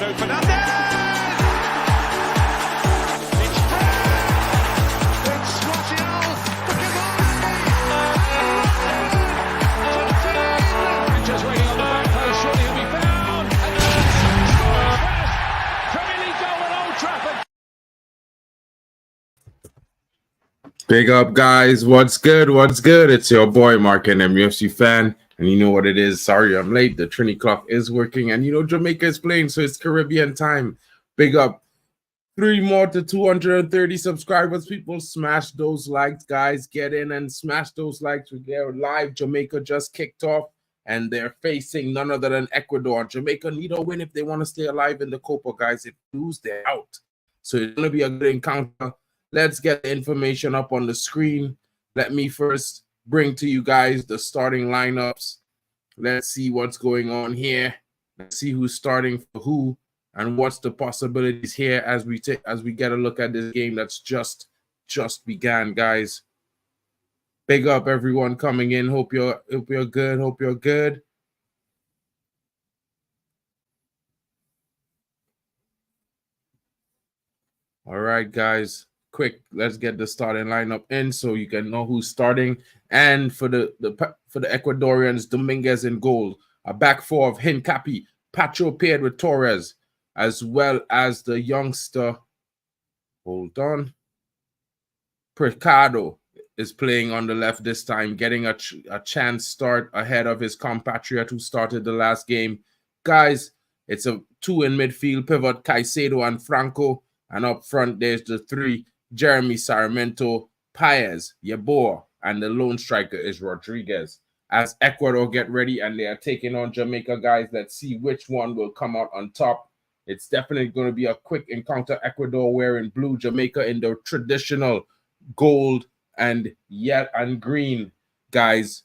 Enzo Fernandez! It's there! It's Martial! Just waiting on the back post, surely he'll be found! And scores first! Premier League goal at Old Trafford! Big up, guys. What's good? What's good? It's your boy, markN, UFC fan. And you know what it is. Sorry, I'm late. The Trinity clock is working. And you know, Jamaica is playing, so it's Caribbean time. Big up. 3 more to 230 subscribers. People, smash those likes, guys. Get in and smash those likes. We're live. Jamaica just kicked off, and they're facing none other than Ecuador. Jamaica need a win if they want to stay alive in the Copa, guys. If they lose, they're out. So it's going to be a good encounter. Let's get the information up on the screen. Let me first bring to you guys the starting lineups. Let's see what's going on here. Let's see who's starting for who and what's the possibilities here as we get a look at this game that's just began, guys. Big up everyone coming in. Hope you're good. Hope you're good. All right, guys. Quick, let's get the starting lineup in so you can know who's starting. And for the Ecuadorians, Dominguez in goal, a back four of Hincapi, Pacho paired with Torres, as well as the youngster. Hold on. Precado is playing on the left this time, getting a chance start ahead of his compatriot who started the last game. Guys, it's a 2 in midfield pivot, Caicedo and Franco, and up front there's the 3. Jeremy Sarmiento, Paez, Yeboah, and the lone striker is Rodriguez. As Ecuador get ready and they are taking on Jamaica, guys, let's see which one will come out on top. It's definitely going to be a quick encounter. Ecuador wearing blue, Jamaica in the traditional gold and green, guys.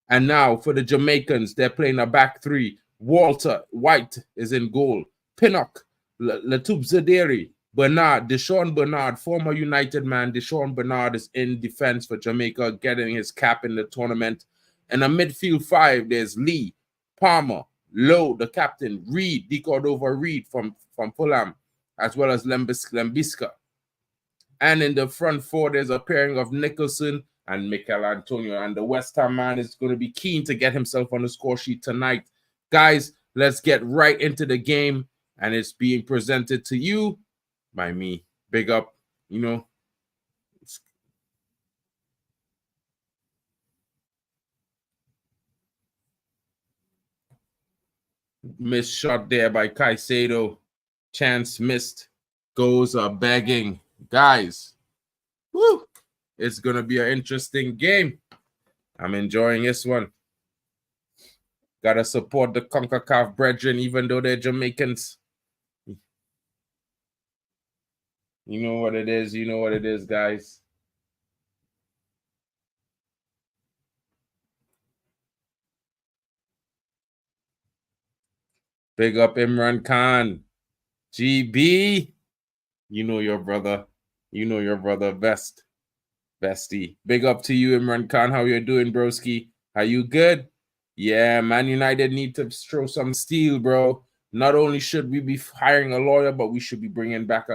And now for the Jamaicans, they're playing a back 3. Walter White is in goal. Pinnock, Latubzaderi, Bernard, Deshaun Bernard, former United man, Deshaun Bernard is in defense for Jamaica, getting his cap in the tournament. And a midfield 5, there's Lee, Palmer, Lowe, the captain, Reed, De Cordova Reed from Fulham, as well as Lembisca. And in the front 4, there's a pairing of Nicholson and Mikel Antonio. And the West Ham man is going to be keen to get himself on the score sheet tonight. Guys, let's get right into the game. And it's being presented to you by me. Big up, you know. Missed shot there by Caicedo. Chance missed. Goals are begging. Guys, woo, it's going to be an interesting game. I'm enjoying this one. Got to support the CONCACAF brethren, even though they're Jamaicans. You know what it is. You know what it is, guys. Big up Imran Khan. GB. You know your brother. You know your brother best. Bestie. Big up to you, Imran Khan. How you doing, broski? Are you good? Yeah, Man United need to throw some steel, bro. Not only should we be hiring a lawyer, but we should be bringing back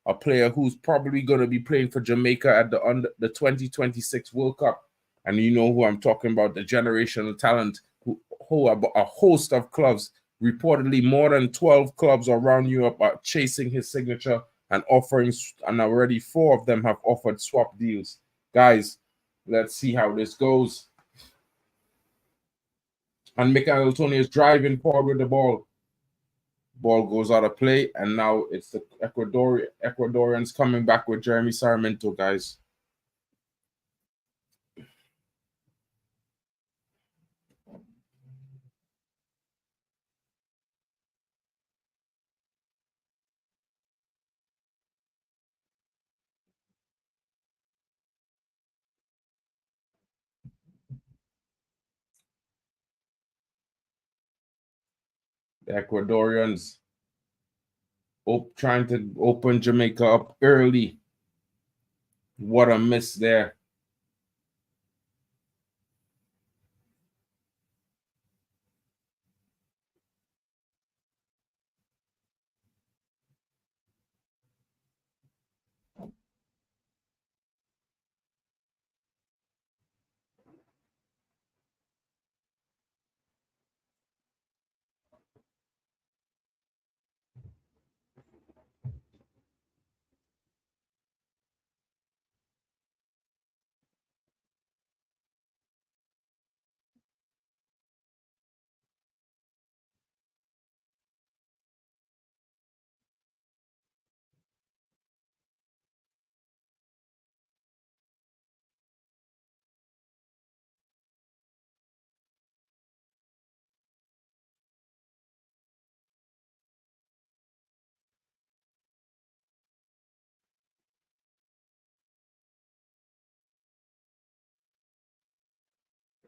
a player who's probably going to be playing for Jamaica at the 2026 World Cup. And you know who I'm talking about, the generational talent, who a host of clubs, reportedly more than 12 clubs around Europe are chasing his signature and offering, and already 4 of them have offered swap deals. Guys, let's see how this goes. And Mikel Antonio is driving forward with the ball. Ball goes out of play, and now it's the Ecuadorians coming back with Jeremy Sarmiento, guys. The Ecuadorians trying to open Jamaica up early. What a miss there.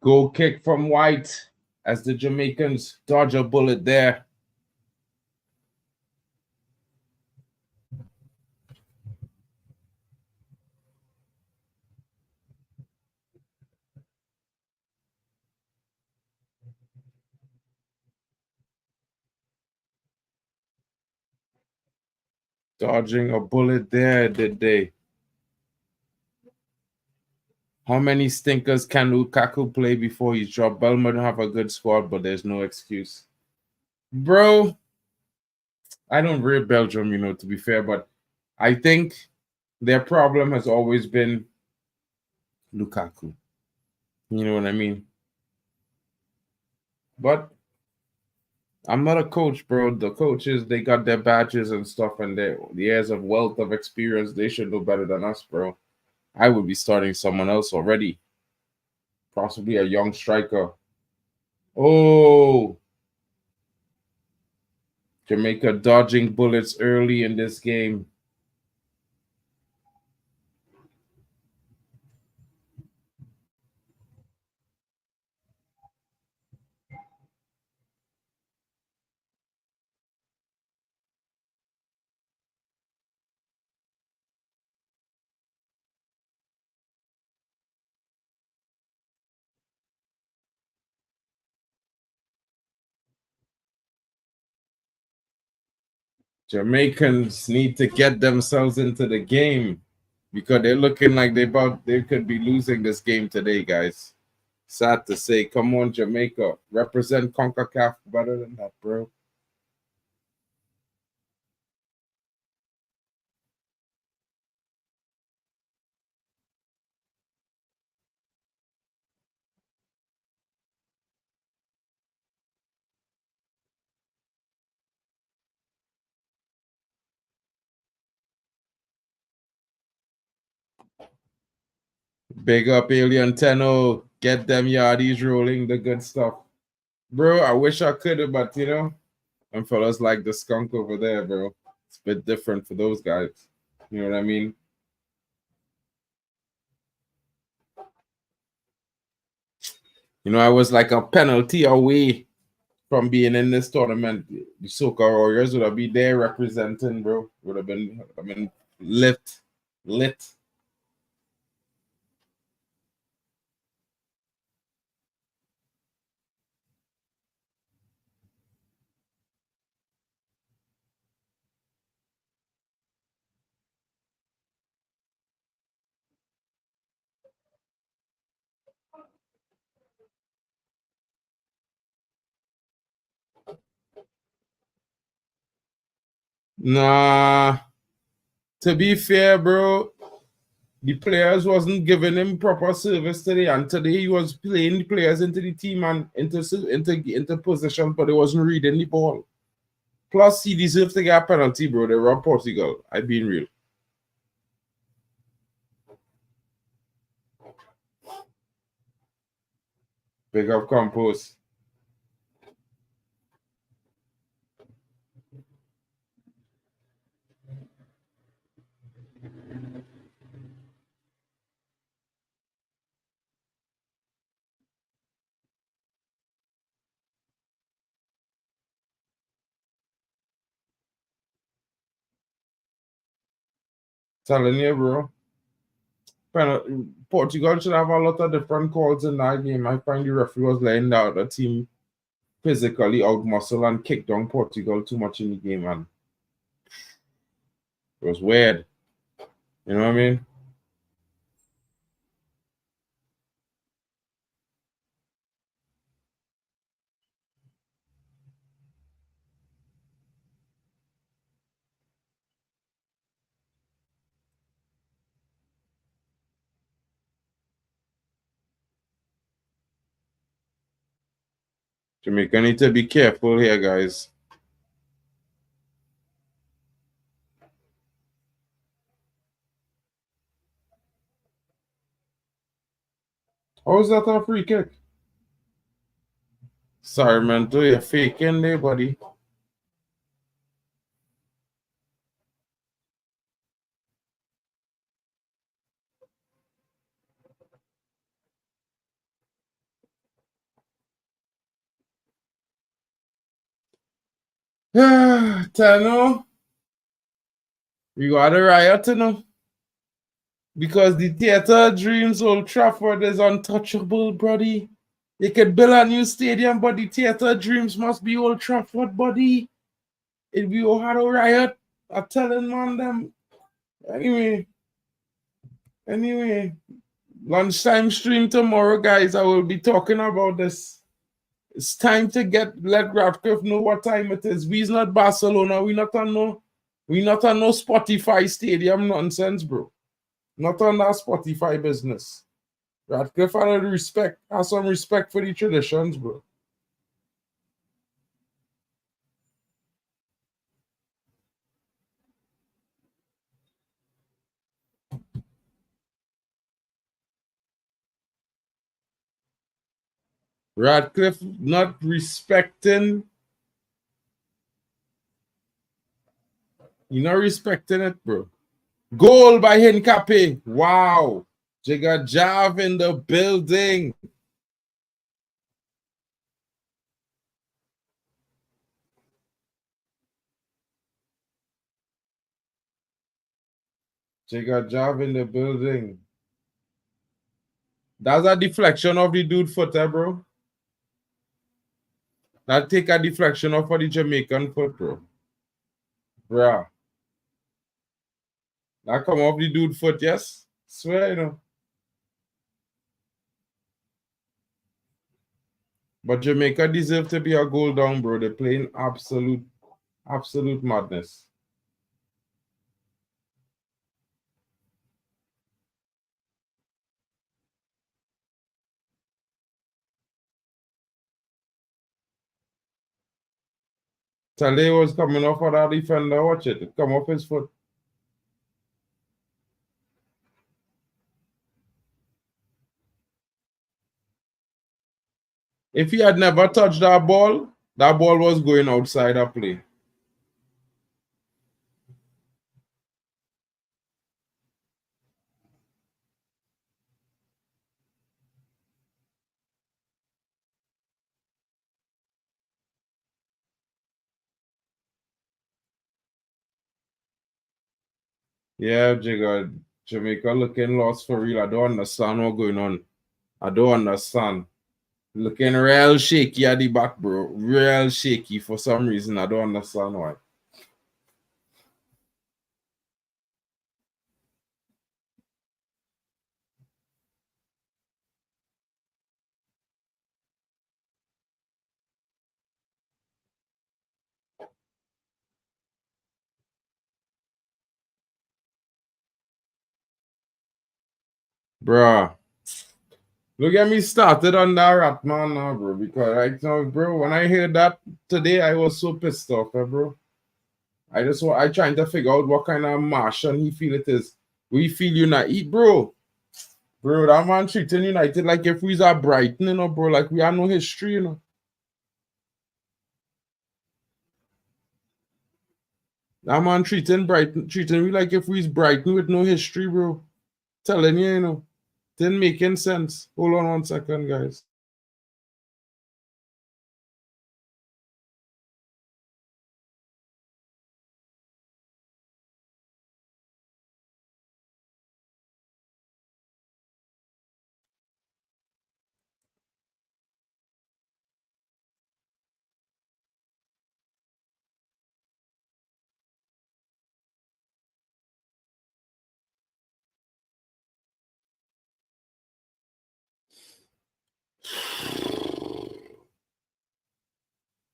Goal kick from White as the Jamaicans dodge a bullet there. Dodging a bullet there, did they? How many stinkers can Lukaku play before he's dropped? Belmont have a good squad, but there's no excuse. Bro, I don't rate Belgium, to be fair, but I think their problem has always been Lukaku. You know what I mean? But I'm not a coach, bro. The coaches, they got their badges and stuff and their years of wealth of experience. They should know better than us, bro. I would be starting someone else already. Possibly a young striker. Oh, Jamaica dodging bullets early in this game. Jamaicans need to get themselves into the game because they're looking like they could be losing this game today, guys. Sad to say. Come on, Jamaica. Represent CONCACAF better than that, bro. Big up Alien Tenno. Get them yardies rolling, the good stuff. Bro, I wish I could, but them fellas like the skunk over there, bro. It's a bit different for those guys. You know what I mean? I was like a penalty away from being in this tournament. The Soca Warriors would have been there representing, bro. Would have been lit. Nah, to be fair, bro, the players wasn't giving him proper service today, and today he was playing the players into the team and into position, but he wasn't reading the ball. Plus, he deserved to get a penalty, bro. They robbed Portugal. I being real. Big up Campos. Telling you, bro. Portugal should have a lot of different calls in that game. I find the referee was laying out the team physically out muscle and kicked down Portugal too much in the game, and it was weird. You know what I mean? Jamaica need to be careful here, guys. How is that a free kick? Sorry, man. Do you faking there, buddy? Tano, we got a riot, you know, because the theater dreams Old Trafford is untouchable, buddy. They could build a new stadium, but the theater dreams must be Old Trafford, buddy. If we all had a riot, I'm telling man them. Anyway, lunchtime stream tomorrow, guys. I will be talking about this. It's time to let Radcliffe know what time it is. We's not Barcelona. We not on no Spotify stadium nonsense, bro. Not on that Spotify business. Radcliffe has some respect for the traditions, bro. Radcliffe not respecting. You're not respecting it, bro. Goal by Hincapié. Wow. Jigga Jav in the building. Jigga Jav in the building. That's a deflection of the dude foot, bro. That take a deflection off for the Jamaican foot, bro. Bruh. That come off the dude foot, yes? Swear, you know. But Jamaica deserve to be a goal down, bro. They're playing absolute madness. Tale was coming off of that defender. Watch it. It come off his foot. If he had never touched that ball was going outside of play. Yeah, Jigga. Jamaica looking lost for real. I don't understand what's going on. I don't understand. Looking real shaky at the back, bro. Real shaky for some reason. I don't understand why. Bruh. Look at me started on that rat man now, bro. Because right now, bro, when I heard that today, I was so pissed off, bro. I trying to figure out what kind of Martian he feel it is. We feel United, bro. Bro, that man treating United like if we's a Brighton, you know, bro. Like we have no history, you know. That man treating me like if we's Brighton with no history, bro. Telling you, you know. Didn't make any sense. Hold on 1 second, guys.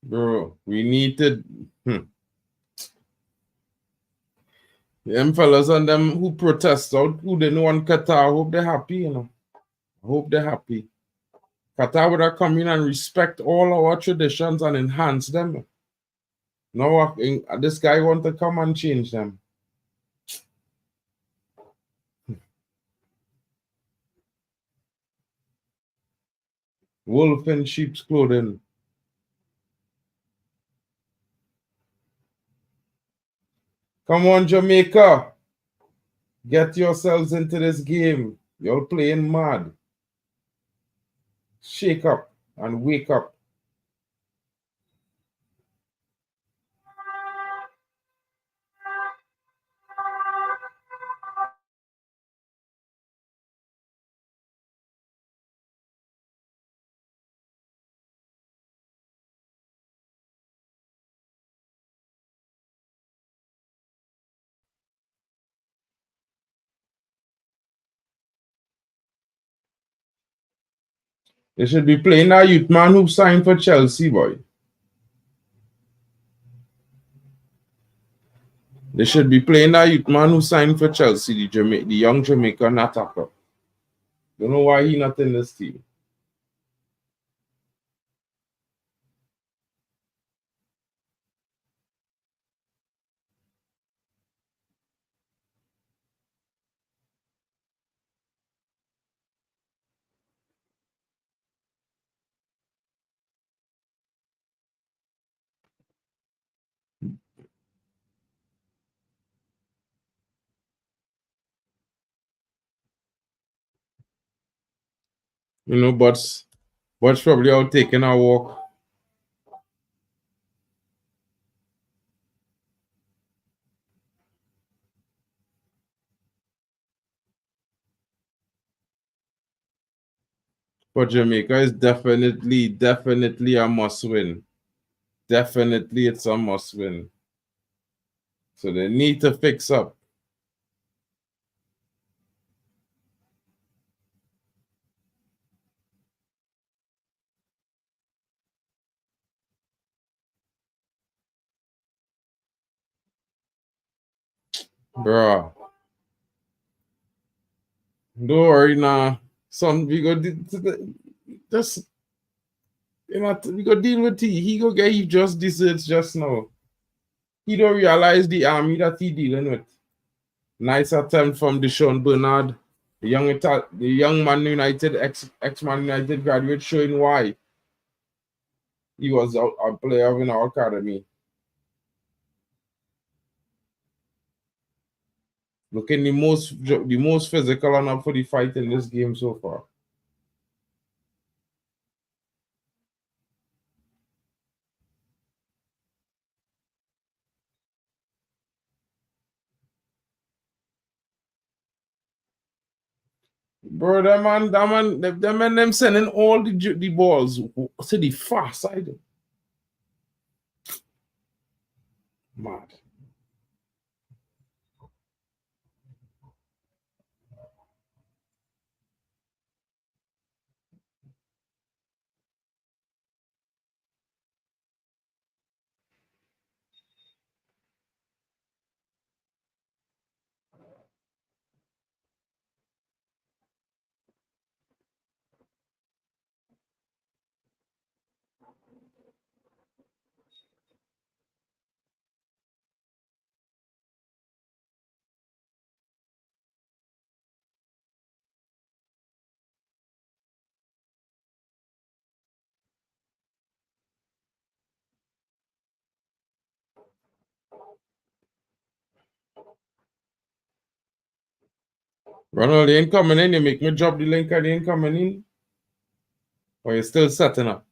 Bro, we need to. Them fellas and them who protest out, who they know on Qatar, I hope they're happy, you know. I hope they're happy. Qatar would have come in and respect all our traditions and enhance them. Now this guy want to come and change them. Wolf in sheep's clothing. Come on, Jamaica. Get yourselves into this game. You're playing mad. Shake up and wake up. They should be playing that youth man who signed for Chelsea, boy. They should be playing that youth man who signed for Chelsea, the young Jamaican attacker. Don't know why he not in this team. You know, But's probably out taking a walk. But Jamaica is definitely a must win. Definitely it's a must win. So they need to fix up. Bruh. Don't worry now. Son, we go just we go deal with he go get you just desserts just now. He don't realize the army that he dealing with. Nice attempt from Deshaun Bernard, the young Man United ex Man United graduate, showing why he was a player in our academy. Looking the most physical and up for the fight in this game so far. Bro, them sending all the balls to the far side. Mad. Ronald, you ain't coming in. You make me drop the link and you ain't coming in. Or you still setting up?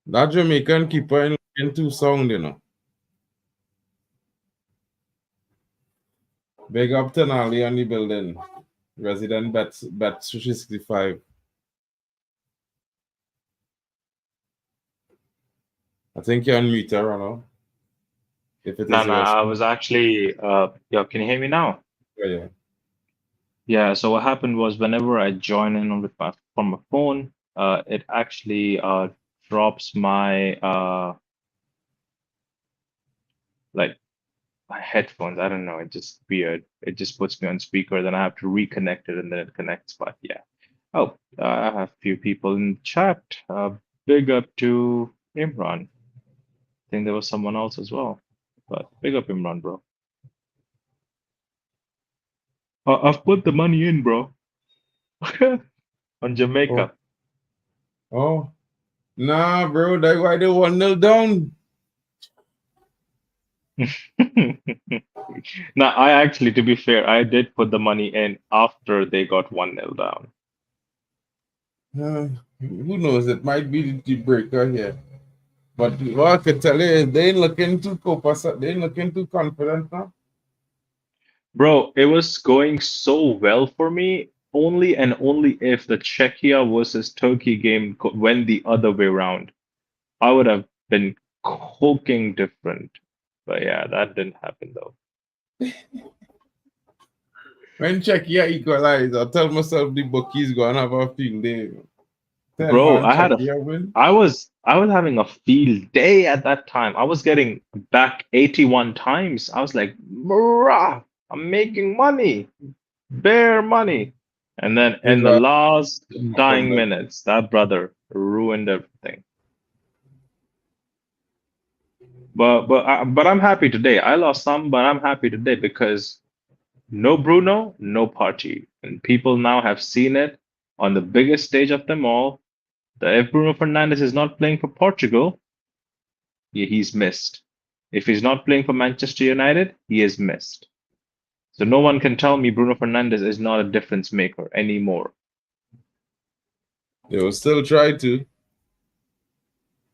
That Jamaican keeper ain't looking too sound, you know. Big up Tenali on the building. Resident Bet 365. I think you're on mute, Ronald. If it No, is no, yours. I was actually, can you hear me now? Yeah. Yeah, so what happened was whenever I join in on from my phone, it actually drops my like my headphones. I don't know, it's just weird. It just puts me on speaker, then I have to reconnect it and then it connects. But yeah. Oh, I have a few people in the chat. Big up to Imran. I think there was someone else as well. But big up Imran, bro. I've put the money in, bro. On Jamaica. Oh. Nah, bro. That's why they 1-0 down. Now, I actually, to be fair, I did put the money in after they got 1-0 down. Who knows? It might be the deep breaker here. But what I can tell you is they ain't looking too they ain't looking too confident now. Bro, it was going so well for me only and only if the Czechia versus Turkey game went the other way around. I would have been cooking different. But yeah, that didn't happen though. When Czechia equalize, I tell myself the bookies gonna have a field day. Bro, Win. I was having a field day at that time. I was getting back 81 times. I was like, "Rah, I'm making money, bare money." And then in the last dying minutes, that brother ruined everything. But I'm happy today. I lost some, but I'm happy today because no Bruno, no party. And people now have seen it on the biggest stage of them all. That if Bruno Fernandes is not playing for Portugal, he's missed. If he's not playing for Manchester United, he is missed. So no one can tell me Bruno Fernandes is not a difference maker anymore. They will still try to.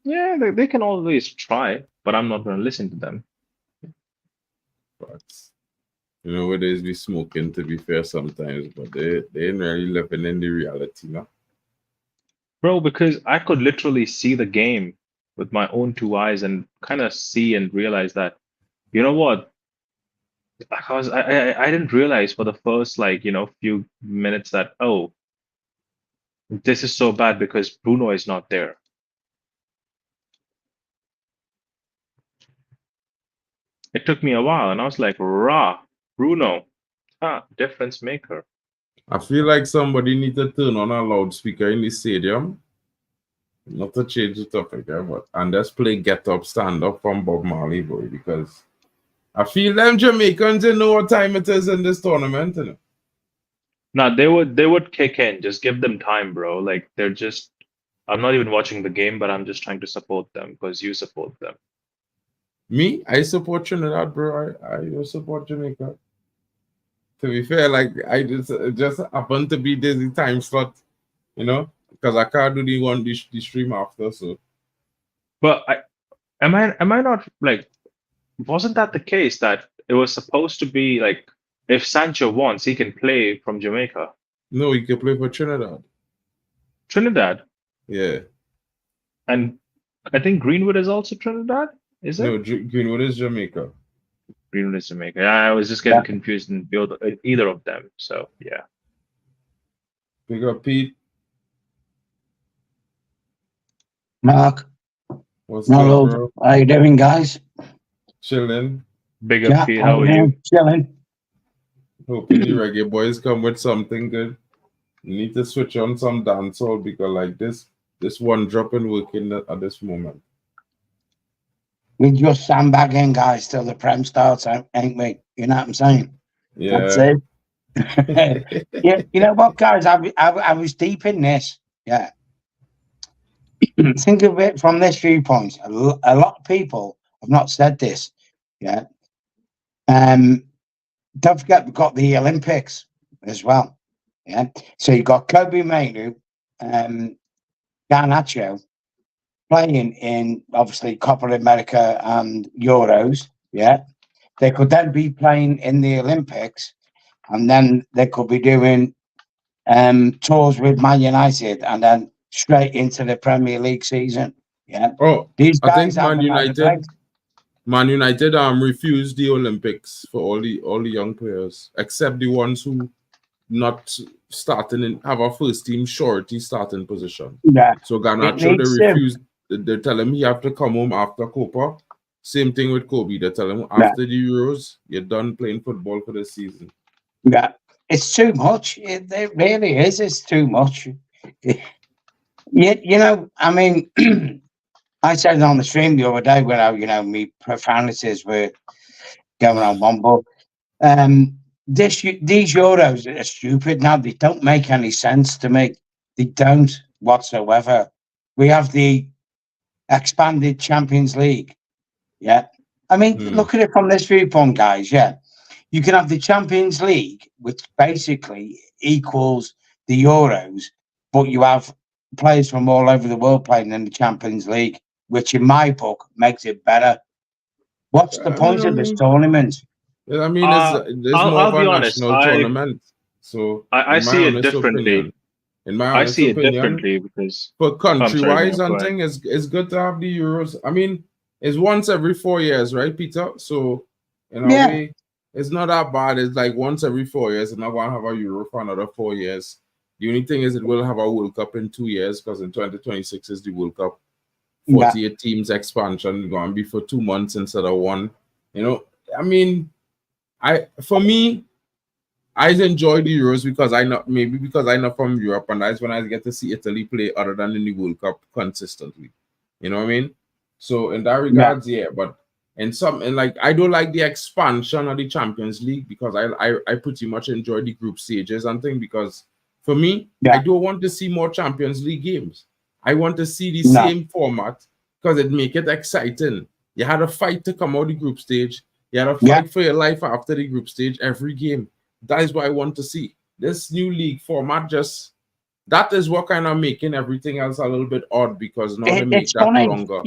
Yeah, they can always try, but I'm not going to listen to them. But you know, where there's be smoking, to be fair, sometimes, but they ain't really living in the reality now. Bro, because I could literally see the game with my own two eyes and kind of see and realize that, you know what? Because I didn't realize for the first few minutes that, oh, this is so bad because Bruno is not there. It took me a while and I was like, rah, Bruno, difference maker. I feel like somebody needs to turn on a loudspeaker in the stadium. Not to change the topic, and just play Get Up, Stand Up from Bob Marley, boy, because I feel them Jamaicans they know what time it is in this tournament. You know? No, they would kick in. Just give them time, bro. Like they're just. I'm not even watching the game, but I'm just trying to support them because you support them. Me, I support Trinidad, bro. I support Jamaica. To be fair, like I just happen to be the time slot, you know, because I can't do the stream after. So, but am I not like? Wasn't that the case that it was supposed to be like if Sancho wants, he can play from Jamaica? No, he can play for Trinidad. Trinidad. Yeah. And I think Greenwood is also Trinidad. Is it? No, Greenwood is Jamaica. Greenwood is Jamaica. Yeah, I was just getting confused in either of them. So yeah. Big up, Pete. Mark. What's good, bro? How you doing, guys? Chilling. Big up, Pete. How are you? Chilling. Hoping the reggae boys come with something good. You need to switch on some dancehall because like this one dropping working at this moment. We just sandbagging, guys, till the Prem starts, ain't we? You know what I'm saying? Yeah. That's it. Yeah, you know what, guys? I was deep in this. Yeah. Think of it from this viewpoint. A lot of people have not said this. Yeah. Don't forget we've got the Olympics as well. Yeah. So you've got Kobe Mainu, Garnacho playing in obviously Copa America and Euros. Yeah. They could then be playing in the Olympics, and then they could be doing tours with Man United and then straight into the Premier League season. Yeah. Oh, these I think guys Man United refused the Olympics for all the young players, except the ones who not starting and have a first team shorty starting position. Yeah. So Garnacho, they refused. They tell him he have to come home after Copa. Same thing with Kobe. They tell him after the Euros, you're done playing football for the season. Yeah, it's too much. It really is. It's too much. You know, I mean, I said it on the stream the other day when me profanities were going on one, but these Euros are stupid now. They don't make any sense to me. They don't whatsoever. We have the expanded Champions League. Yeah. I mean, look at it from this viewpoint, guys. Yeah, you can have the Champions League, which basically equals the Euros, but you have players from all over the world playing in the Champions League, which in my book makes it better. What's the point of this tournament? I mean, there's more I'll of a be honest. national tournament. So, I in my see it honest differently. opinion, in my I honest see it opinion, differently because for country-wise Go and ahead. thing, it's good to have the Euros. I mean, it's once every 4 years, right, Peter? So, in a way, it's not that bad. It's like once every 4 years, and I'm going to have a Euro for another 4 years. The only thing is it will have a World Cup in 2 years because in 2026 is the World Cup. 48 teams expansion going to be for 2 months instead of one. You know, I mean, for me, I enjoy the Euros because I know from Europe, and that's when I get to see Italy play other than in the World Cup consistently. You know what I mean? So in that regards, but I don't like the expansion of the Champions League because I pretty much enjoy the group stages and things because for me, I don't want to see more Champions League games. I want to see the same format because it make it exciting. You had a fight to come out the group stage. You had a fight for your life after the group stage every game. That is what I want to see. This new league format that is what kind of making everything else a little bit odd because now they make that longer.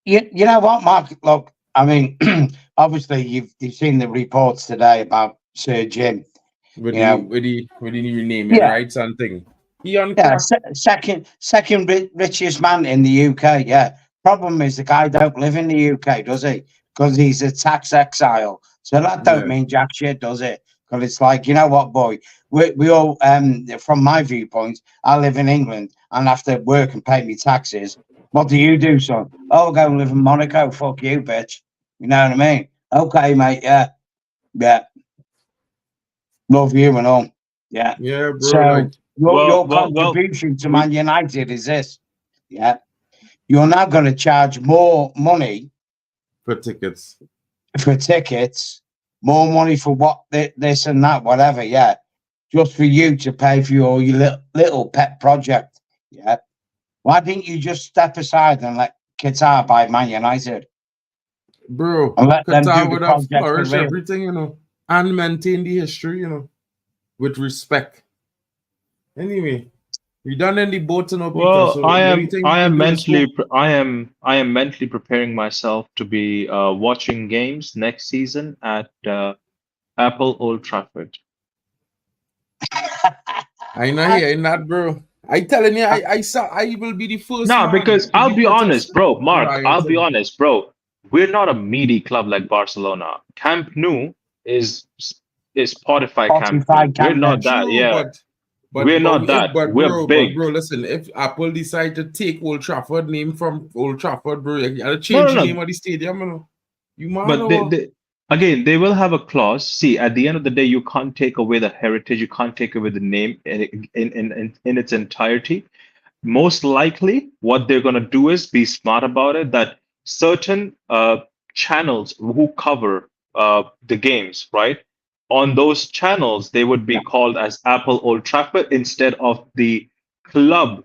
You know what, Mark? Look, I mean, obviously you've seen the reports today about Sir Jim. With the renaming rights and thing. Second richest man in the UK. Yeah. Problem is the guy don't live in the UK, does he? Because he's a tax exile. So that don't mean jack shit, does it? Because it's like, you know what, boy? We all, from my viewpoint, I live in England and have to work and pay me taxes. What do you do, son? Oh, go and live in Monaco. Fuck you, bitch. You know what I mean? Okay, mate. Yeah. Love you and all. Yeah. Yeah, bro. So your contribution to Man United is this. Yeah. You're now going to charge more money for tickets. More money for what this and that, whatever. Yeah. Just for you to pay for your little pet project. Yeah. Why didn't you just step aside and let Qatar buy Man United? Bro, and let Qatar would have flourished everything, you know, and maintain the history, you know, with respect. Anyway, we done in the boat, you know, Peter. Well, so I am mentally preparing myself to be watching games next season at Apple Old Trafford. I know hearing that, bro. I telling you, I will be the first. No, because I'll be honest, bro, Mark. I'll be honest, bro. We're not a meaty club like Barcelona. Camp Nou is Spotify Camp Nou. We're not that, yeah. We're not that. We're big. But bro, listen, if Apple decide to take Old Trafford name from Old Trafford, bro, you gotta change the name of the stadium, you know. You mad? But again, they will have a clause. See, at the end of the day, you can't take away the heritage. You can't take away the name in its entirety. Most likely, what they're gonna do is be smart about it. That certain channels who cover the games, right? On those channels, they would be called as Apple Old Trafford instead of the club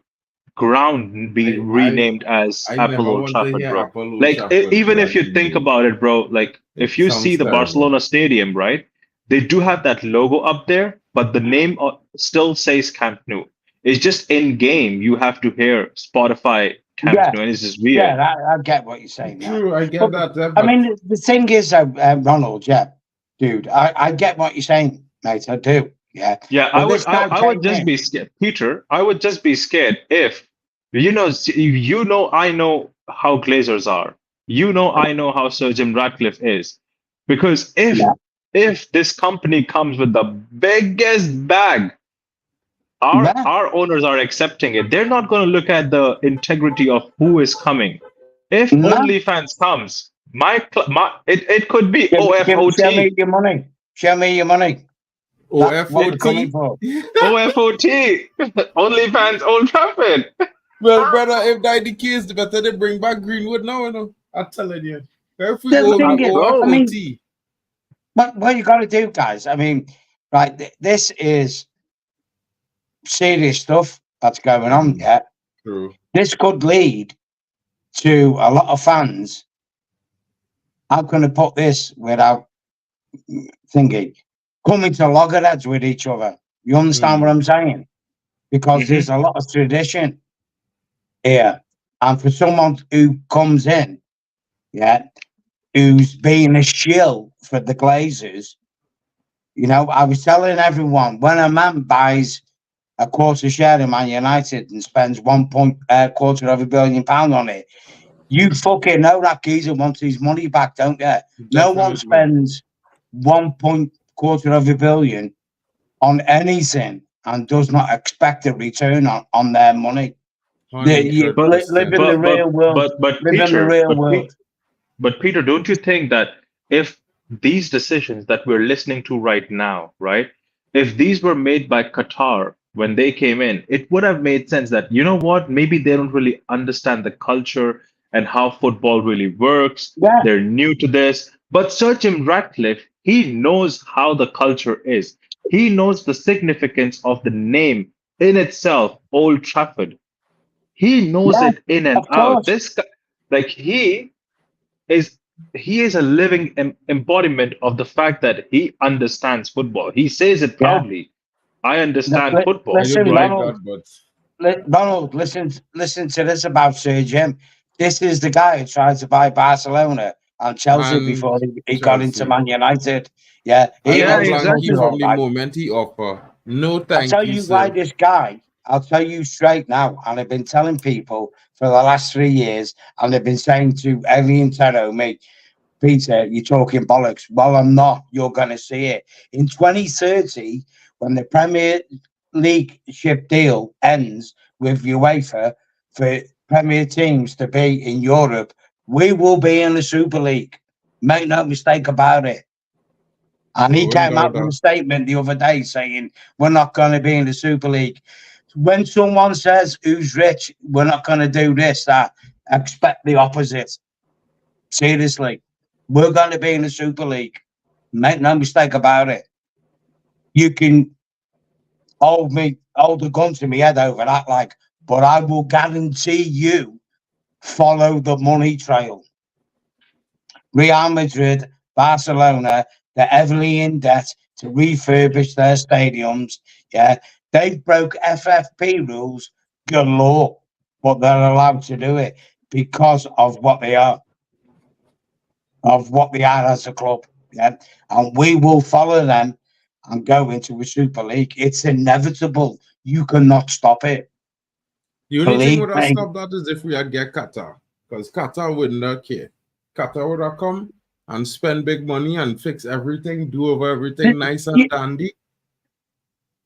ground be renamed as Apple Old Trafford, bro. Like, even if you think about it, bro, like if you see the Barcelona stadium, right? They do have that logo up there, but the name still says Camp Nou. It's just in game you have to hear Spotify Camp Nou, and it's just weird. Yeah, I get what you're saying. True, I get that. I mean, the thing is, Ronald, dude, I get what you're saying, mate. I do. Yeah. Yeah, I would just be scared, Peter. I would just be scared if I know how Glazers are. I know how Sir Jim Ratcliffe is, because if this company comes with the biggest bag, our owners are accepting it. They're not going to look at the integrity of who is coming. If OnlyFans comes, it could be OFOT. Show me your money. Show me your money. OFOT. OFOT. OnlyFans Old Trafford. Well, brother, if that the case, the better they bring back Greenwood now, you know. I'm telling you. If we OFOT. What you got to do, guys, I mean, right, this is serious stuff that's going on, yeah. True. This could lead to a lot of fans how can I put this without thinking? Coming to loggerheads with each other. You understand what I'm saying? Because there's a lot of tradition here. And for someone who comes in, who's being a shill for the Glazers, I was telling everyone, when a man buys a quarter share in Man United and spends quarter of £1 billion on it, you fucking know that geezer wants his money back, don't you? Definitely. No one spends quarter of £1 billion on anything and does not expect a return on their money. Live in the real world. But Peter, don't you think that if these decisions that we're listening to right now, right, if these were made by Qatar when they came in, it would have made sense that, you know what, maybe they don't really understand the culture and how football really works. Yeah. They're new to this. But Sir Jim Ratcliffe, he knows how the culture is. He knows the significance of the name in itself, Old Trafford. He knows it in and out. This guy, like he is a living embodiment of the fact that he understands football. He says it proudly. I understand football. Listen, Donald, listen to this about Sir Jim. This is the guy who tried to buy Barcelona and Chelsea before he got into Man United. Yeah, exactly. From the moment he offered. No, thank you. I'll tell you why this guy. I'll tell you straight now, and I've been telling people for the last 3 years, and they've been saying to Alien Terro, mate, Peter, you're talking bollocks. Well, I'm not. You're going to see it. In 2030, when the Premier League ship deal ends with UEFA for Premier teams to be in Europe, we will be in the Super League. Make no mistake about it. And he came out with a statement the other day saying, we're not going to be in the Super League. When someone says, who's rich, we're not going to do this, that, expect the opposite. Seriously. We're going to be in the Super League. Make no mistake about it. You can hold the gun to my head over that, but I will guarantee you follow the money trail. Real Madrid, Barcelona, they're heavily in debt to refurbish their stadiums. Yeah, they broke FFP rules galore, but they're allowed to do it because of what they are. As a club, and we will follow them and go into a Super League. It's inevitable. You cannot stop it. The only thing would have stopped that is if we had get Qatar, because Qatar would not care. Qatar would have come and spend big money and fix everything, do over everything nice and dandy.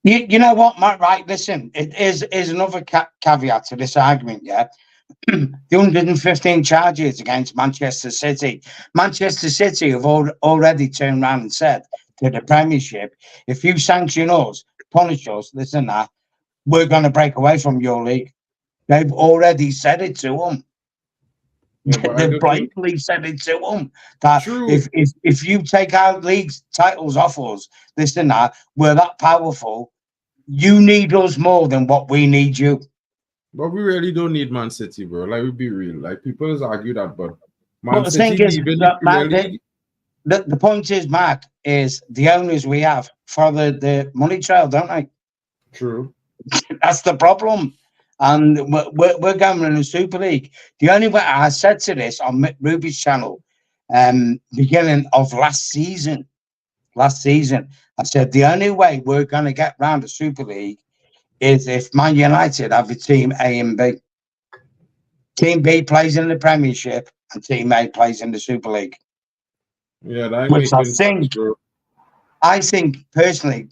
You know what, Matt? Right, listen, it is another caveat to this argument, yeah. The 115 charges against Manchester City. Manchester City have already turned around and said to the Premiership, if you sanction us, punish us, listen, we're going to break away from your league. They've already said it to them. Yeah, they've blatantly said it to them that if you take our league's titles off us, listen, we're that powerful. You need us more than what we need you. But we really don't need Man City, bro. Like, we be real. Like, people always argue that, but Man City leaving the point is, Mark, is the owners we have follow the money trail, don't they? True. That's the problem. And we're going in the Super League. The only way I said to this on Mick Ruby's channel, beginning of last season, I said the only way we're going to get round the Super League is if Man United have a team A and B. Team B plays in the Premiership and Team A plays in the Super League. Yeah, that makes sense, bro. I think personally,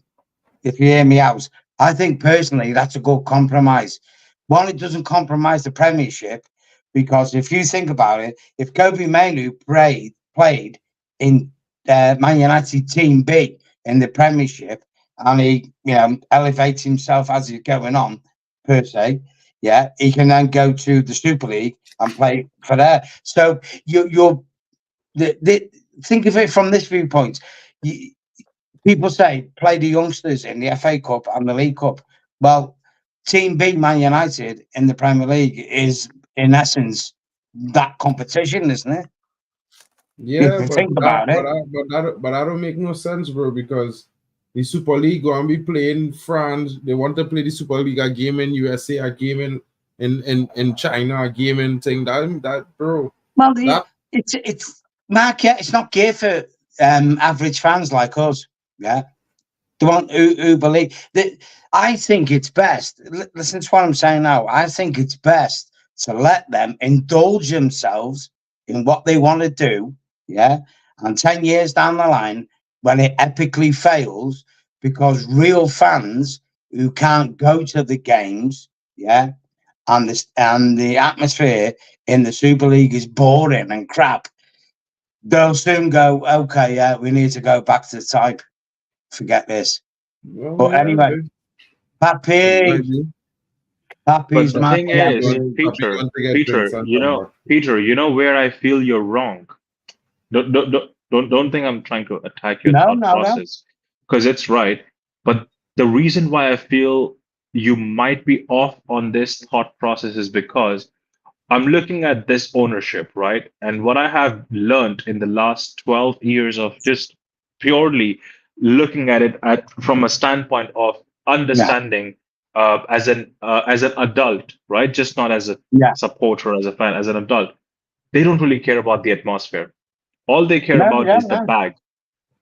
if you hear me out, I think personally that's a good compromise. One, it doesn't compromise the Premiership, because if you think about it, if Kobe Mainoo played in Man United Team B in the Premiership, and he, elevates himself as he's going on, per se, yeah, he can then go to the Super League and play for there. So think of it from this viewpoint. People say play the youngsters in the FA Cup and the League Cup. Well, Team B, Man United, in the Premier League is, in essence, that competition, isn't it? Yeah, you but think about it. but that don't make no sense, bro, because the Super League going to be playing France. They want to play the Super League a game in USA, a game in China, a game in thing. That bro. Well, That it's Mark. Yeah, it's not geared for average fans like us. Yeah, the one who believe that. I think it's best. Listen to what I'm saying now. I think it's best to let them indulge themselves in what they want to do. Yeah, and 10 years down the line, when it epically fails, because real fans who can't go to the games, yeah, and the atmosphere in the Super League is boring and crap, they'll soon go, okay, yeah, we need to go back to type. Forget this. But yeah, anyway, Pappy, But Pappy's the my thing is, Pappy. Peter, want to get drinks and come back. Peter, you know where I feel you're wrong. Don't think I'm trying to attack your No, thought no, no. process, because it's right. But the reason why I feel you might be off on this thought process is because I'm looking at this ownership, right? And what I have learned in the last 12 years of just purely looking at it from a standpoint of Yeah, understanding as an adult, right? Just not as a yeah. supporter, as a fan, as an adult. They don't really care about the atmosphere. All they care No, about yeah, is the no. bag.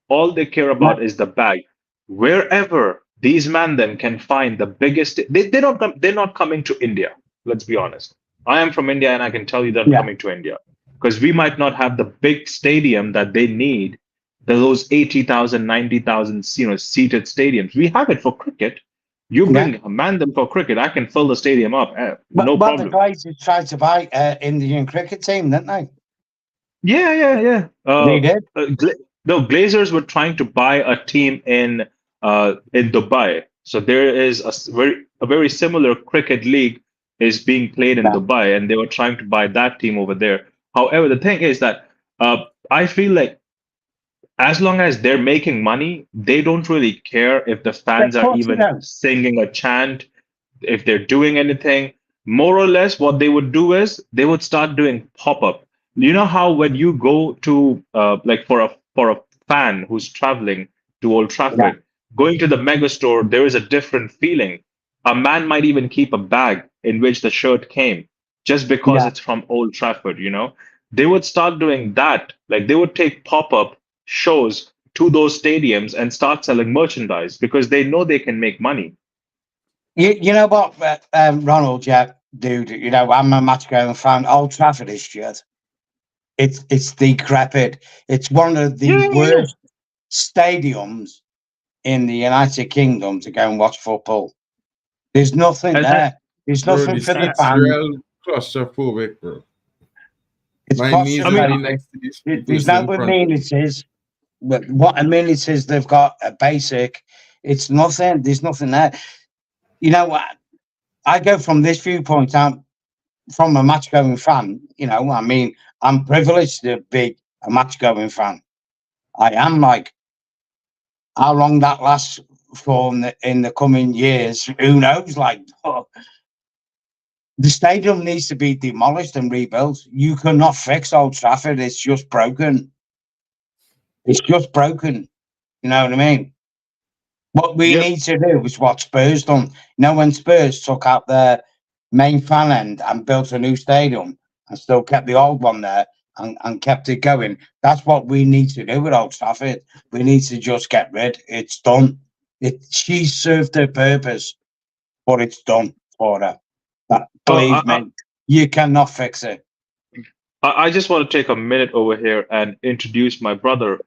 All they care Yeah, about is the bag. Wherever these man then can find the biggest, they're not coming to India. Let's be honest. I am from India and I can tell you that I'm yeah, coming to India because we might not have the big stadium that they need, those 80,000, 90,000, seated stadiums. We have it for cricket. You yeah. bring a man them for cricket, I can fill the stadium up, But, no but the problem. Glazers tried to buy Indian cricket team, didn't they? Yeah, yeah, yeah. They did. No, Glazers were trying to buy a team in Dubai. So there is a very similar cricket league is being played in Yeah, Dubai, and they were trying to buy that team over there. However, the thing is that I feel like as long as they're making money, they don't really care if the of fans are course you even don't. singing a chant, if they're doing anything. More or less, what they would do is they would start doing pop-up. You know how when you go to like for a fan who's traveling to Old Yeah, Trafford, going to the mega store, there is a different feeling. A man might even keep a bag in which the shirt came just because yeah. it's from Old Trafford, you know? They would start doing that. Like they would take pop-up shows to those stadiums and start selling merchandise because they know they can make money. You know what, Ronald, yeah, dude, I'm a match going fan. Old Trafford is shit. It's decrepit. It's one of the Yeah, yeah, worst stadiums in the United Kingdom to go and watch football. There's nothing and there. There's Bro, nothing the for the seats fans. real claustrophobic, bro. It's My knees I will mean, be claustrophobic. next to these people There's no in front of me. amenities. What amenities they've got are basic. It's nothing. There's nothing there. You know what? I go from this viewpoint. I'm from a match going fan. I mean, I'm privileged to be a match going fan. I am like, how long that lasts for in the coming years, who knows? Like, the stadium needs to be demolished and rebuilt. You cannot fix Old Trafford. It's just broken. It's just broken. You know what I mean? What we yep. need to do is what Spurs done. When Spurs took out their main fan end and built a new stadium and still kept the old one there and kept it going. That's what we need to do with Old Trafford. We need to just get rid. It's done. She served her purpose, but it's done for her. Uh, Believe me, you cannot fix it. I just want to take a minute over here and introduce my brother.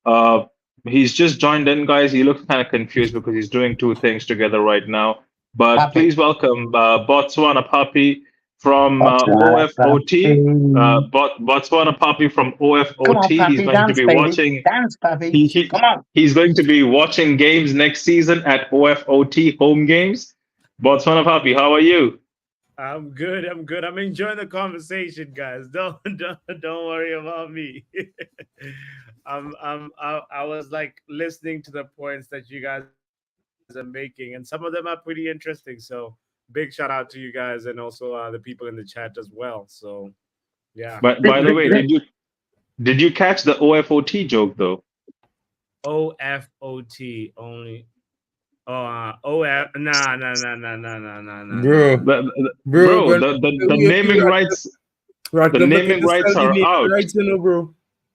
Uh, he's just joined in, guys. He looks kind of confused because he's doing two things together right now. But Happy. please welcome Botswana Papi from OFOT. Pappy. Botswana Papi from Come on, OFOT. He's Pappy, going to dance, be baby. watching. Dance, Pappy. He Come on. he's going to be watching games next season at OFOT home games. Botswana Papi, how are you? I'm good. I'm good. I'm enjoying the conversation, guys. Don't worry about me. I was like listening to the points that you guys are making, and some of them are pretty interesting. So big shout out to you guys and also the people in the chat as well. So yeah. By the way, Did you catch the OFOT joke though? OFOT only. OF. Nah. Bro. Bro, the naming rights. The naming rights are out. Rights, you know, bro.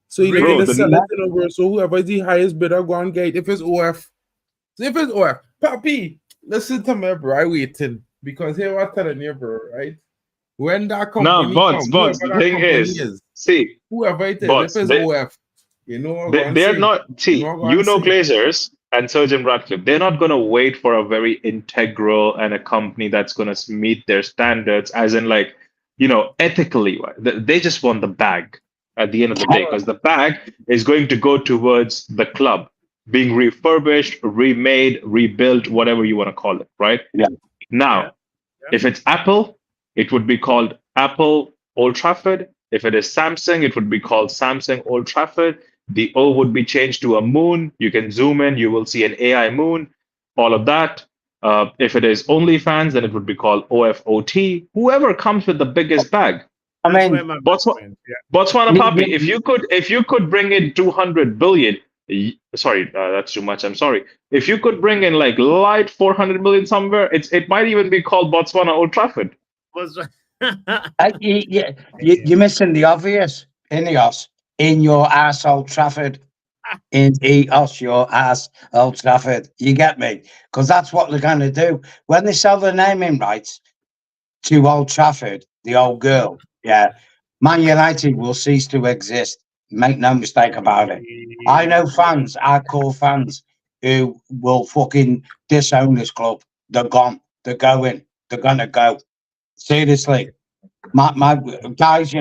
So you Bro, need to the- sell it, you know, bro. So whoever is the highest bidder, go and get it. If it's OF, Papi, listen to me, bro. I waiting because here what I'm telling you, bro. Right? When that company bots. whoever The that thing company is, see, whoever it is, bots. if it's OF, you know what I'm They're saying? not. See, You know Glazers and Surgeon Ratcliffe. They're not going to wait for a very integral and a company that's going to meet their standards, as in like, ethically. They just want the bag at the end of the day, because the bag is going to go towards the club being refurbished, remade, rebuilt, whatever you want to call it, right? Yeah. Now, if it's Apple, it would be called Apple Old Trafford. If it is Samsung, it would be called Samsung Old Trafford. The O would be changed to a moon. You can zoom in, you will see an AI moon, all of that. If it is OnlyFans, then it would be called OFOT. Whoever comes with the biggest bag. I That's mean, where my Botswana, yeah. Botswana Me- Papi, me- if you could bring in 200 billion, sorry, that's too much. I'm sorry. If you could bring in like light 400 million somewhere, it might even be called Botswana Old Trafford. you're missing the obvious. Ineos in your ass, Old Trafford. In EOS, your ass, Old Trafford. You get me? Because that's what they're going to do when they sell the naming rights to Old Trafford. The old girl, yeah. Man United will cease to exist. Make no mistake about it. I know fans, hardcore fans, who will fucking disown this club. They're gone. They're going. They're gonna go. Seriously, my guys.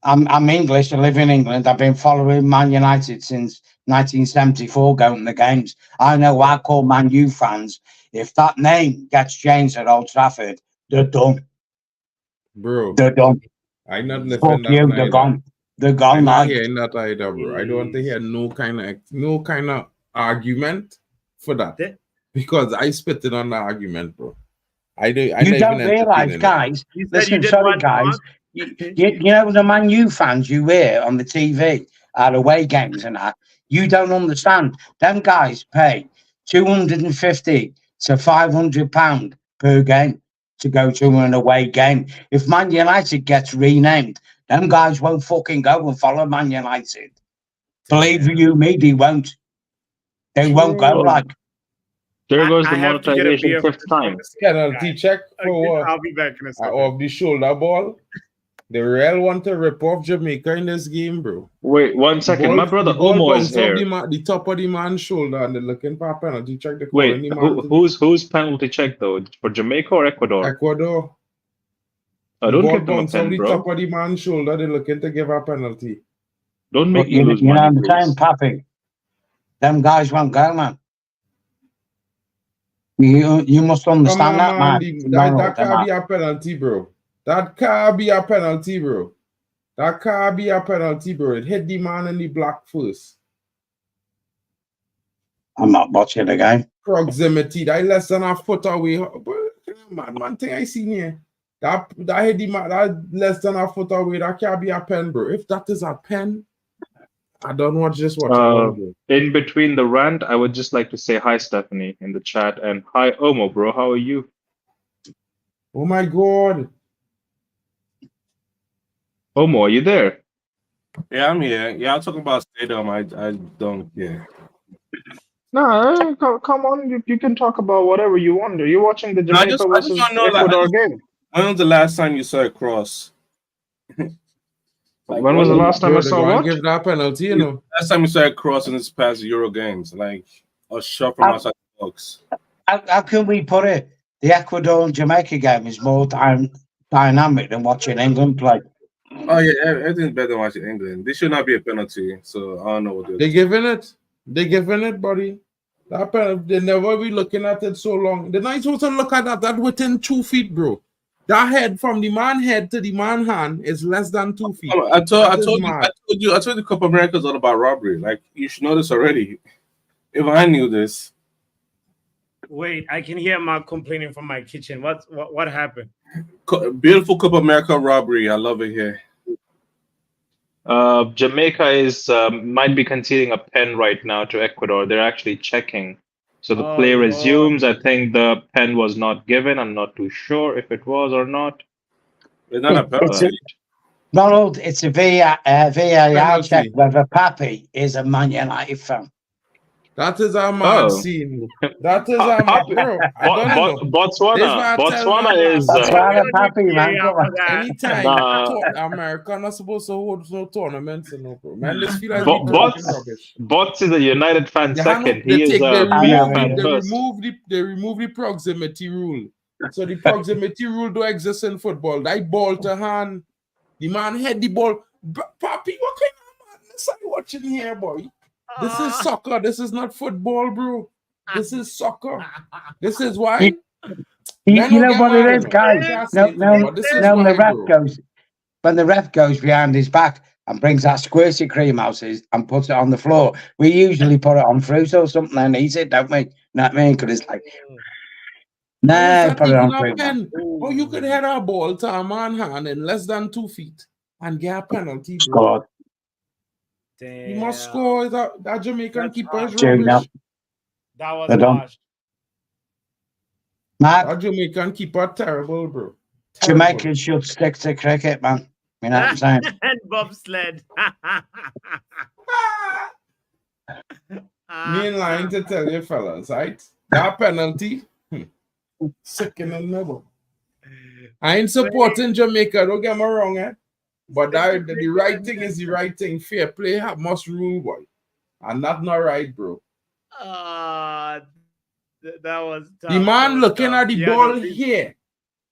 I'm English. I live in England. I've been following Man United since 1974, going to the games. I know hardcore Man U fans. If that name gets changed at Old Trafford, they're done. bro. They're done. I not Fuck living that you. neither. They're gone. They're gone. I'm not Like, hearing that either, bro. I don't want to hear no kind of argument for that, because I spit it on the argument, bro. I you don't realize, guys. Listen, sorry, guys. You know the Man U fans you hear on the TV at away games and that. You don't understand. Them guys pay £250 to £500 per game to go to an away game. If Man United gets renamed, them guys won't fucking go and follow Man United. Believe you me, they won't. They won't go like. There goes the I have to get a monetization beer fifth time. Penalty check for what? I'll be back in a second. Of the shoulder ball. The Real want to rip off Jamaica in this game, bro. Wait 1 second. My brother Omo is here. The top of the man's shoulder, and they're looking for a penalty check. Wait, who's penalty check though? For Jamaica or Ecuador? Ecuador. I don't give them a pen, the bro. top of the man's shoulder. They're looking to give a penalty. Don't make me lose You know money, what I'm saying, Pappy? Them guys won't go, man. You must understand that, man. That can't be a penalty, bro. That can't be a penalty, bro. That can't be a penalty, bro. It hit the man in the black first. I'm not watching the game. Proximity. That less than a foot away. Man, thing I seen here. That hit the man. That less than a foot away. That can't be a pen, bro. If that is a pen, I don't watch this one. In between the rant, I would just like to say hi, Stephanie, in the chat, and hi, Omo, bro. How are you? Oh my God. Omo, are you there? Yeah, I'm here. Yeah, I'm talking about stadium. I don't care. No, come on. You can talk about whatever you want. Are you watching the Jamaica versus Ecuador game? When was the last time you saw a cross? When was the last time I saw what? Give that penalty, you know. Last time you saw a cross in this past Euro games, like a shot from outside the box. How can we put it? The Ecuador and Jamaica game is more dynamic than watching England play. Oh yeah, everything's better than watching England. This should not be a penalty, so I don't know what they're giving it. They're giving it, buddy. That penalty, they never be looking at it so long. They're not supposed to look at that within 2 feet, bro. That head from the man head to the man hand is less than 2 feet. I told you Copa America is all about robbery. Like, you should know this already. If I knew this. Wait, I can hear Mark complaining from my kitchen. What happened? Beautiful Copa America robbery. I love it here. Jamaica is might be conceding a pen right now to Ecuador. They're actually checking. So the Oh play Lord. resumes. I think the pen was not given. I'm not too sure if it was or not. It's not a It's a penalty. Ronald. It's a VAR check Penalty. whether Pappy is a Man United fan. That is a mad Oh, scene. That is a mad, bro. I don't know. This is why I tell man, Botswana man. is That's They why I'm don't need Pappy, man. VAR Come on. for that. Anytime America not supposed to hold no tournaments and no bro. Man, this feel like we talking rubbish. Bots is a United fan They have no, second. they He is take they a I know FIFA remove he the, fan is. first. they remove the proximity rule. So the proximity rule don't exist in football. That ball to hand, the man had the ball. Papi, what kind of madness are you watching here, boy? This is soccer. This is not football, bro. This is soccer. This is why. You know what it is, guys? No, But this is when the why, ref bro. goes, when the ref goes behind his back and brings that squirty cream out and puts it on the floor, we usually put it on fruit or something and eat it, don't we? You know what I mean? Because it's like, How is nah, that put it even on a fruit. pen? Oh, you could head a ball to a man hand in less than 2 feet and get a penalty, bro. Scored. He must score. That Jamaican That's keeper is harsh. rubbish. That was They're done. harsh. Mad. That Jamaican keeper terrible, bro. Jamaicans should stick to cricket, man. You know what I'm saying? And bobsled. Me in line to tell you fellas, right? That penalty, sickening never. I ain't supporting Jamaica, don't get me wrong, eh? But the right thing is the right thing. Fair play must rule, boy. And that's not right, bro. That was tough. The man looking at the Yeah, ball here,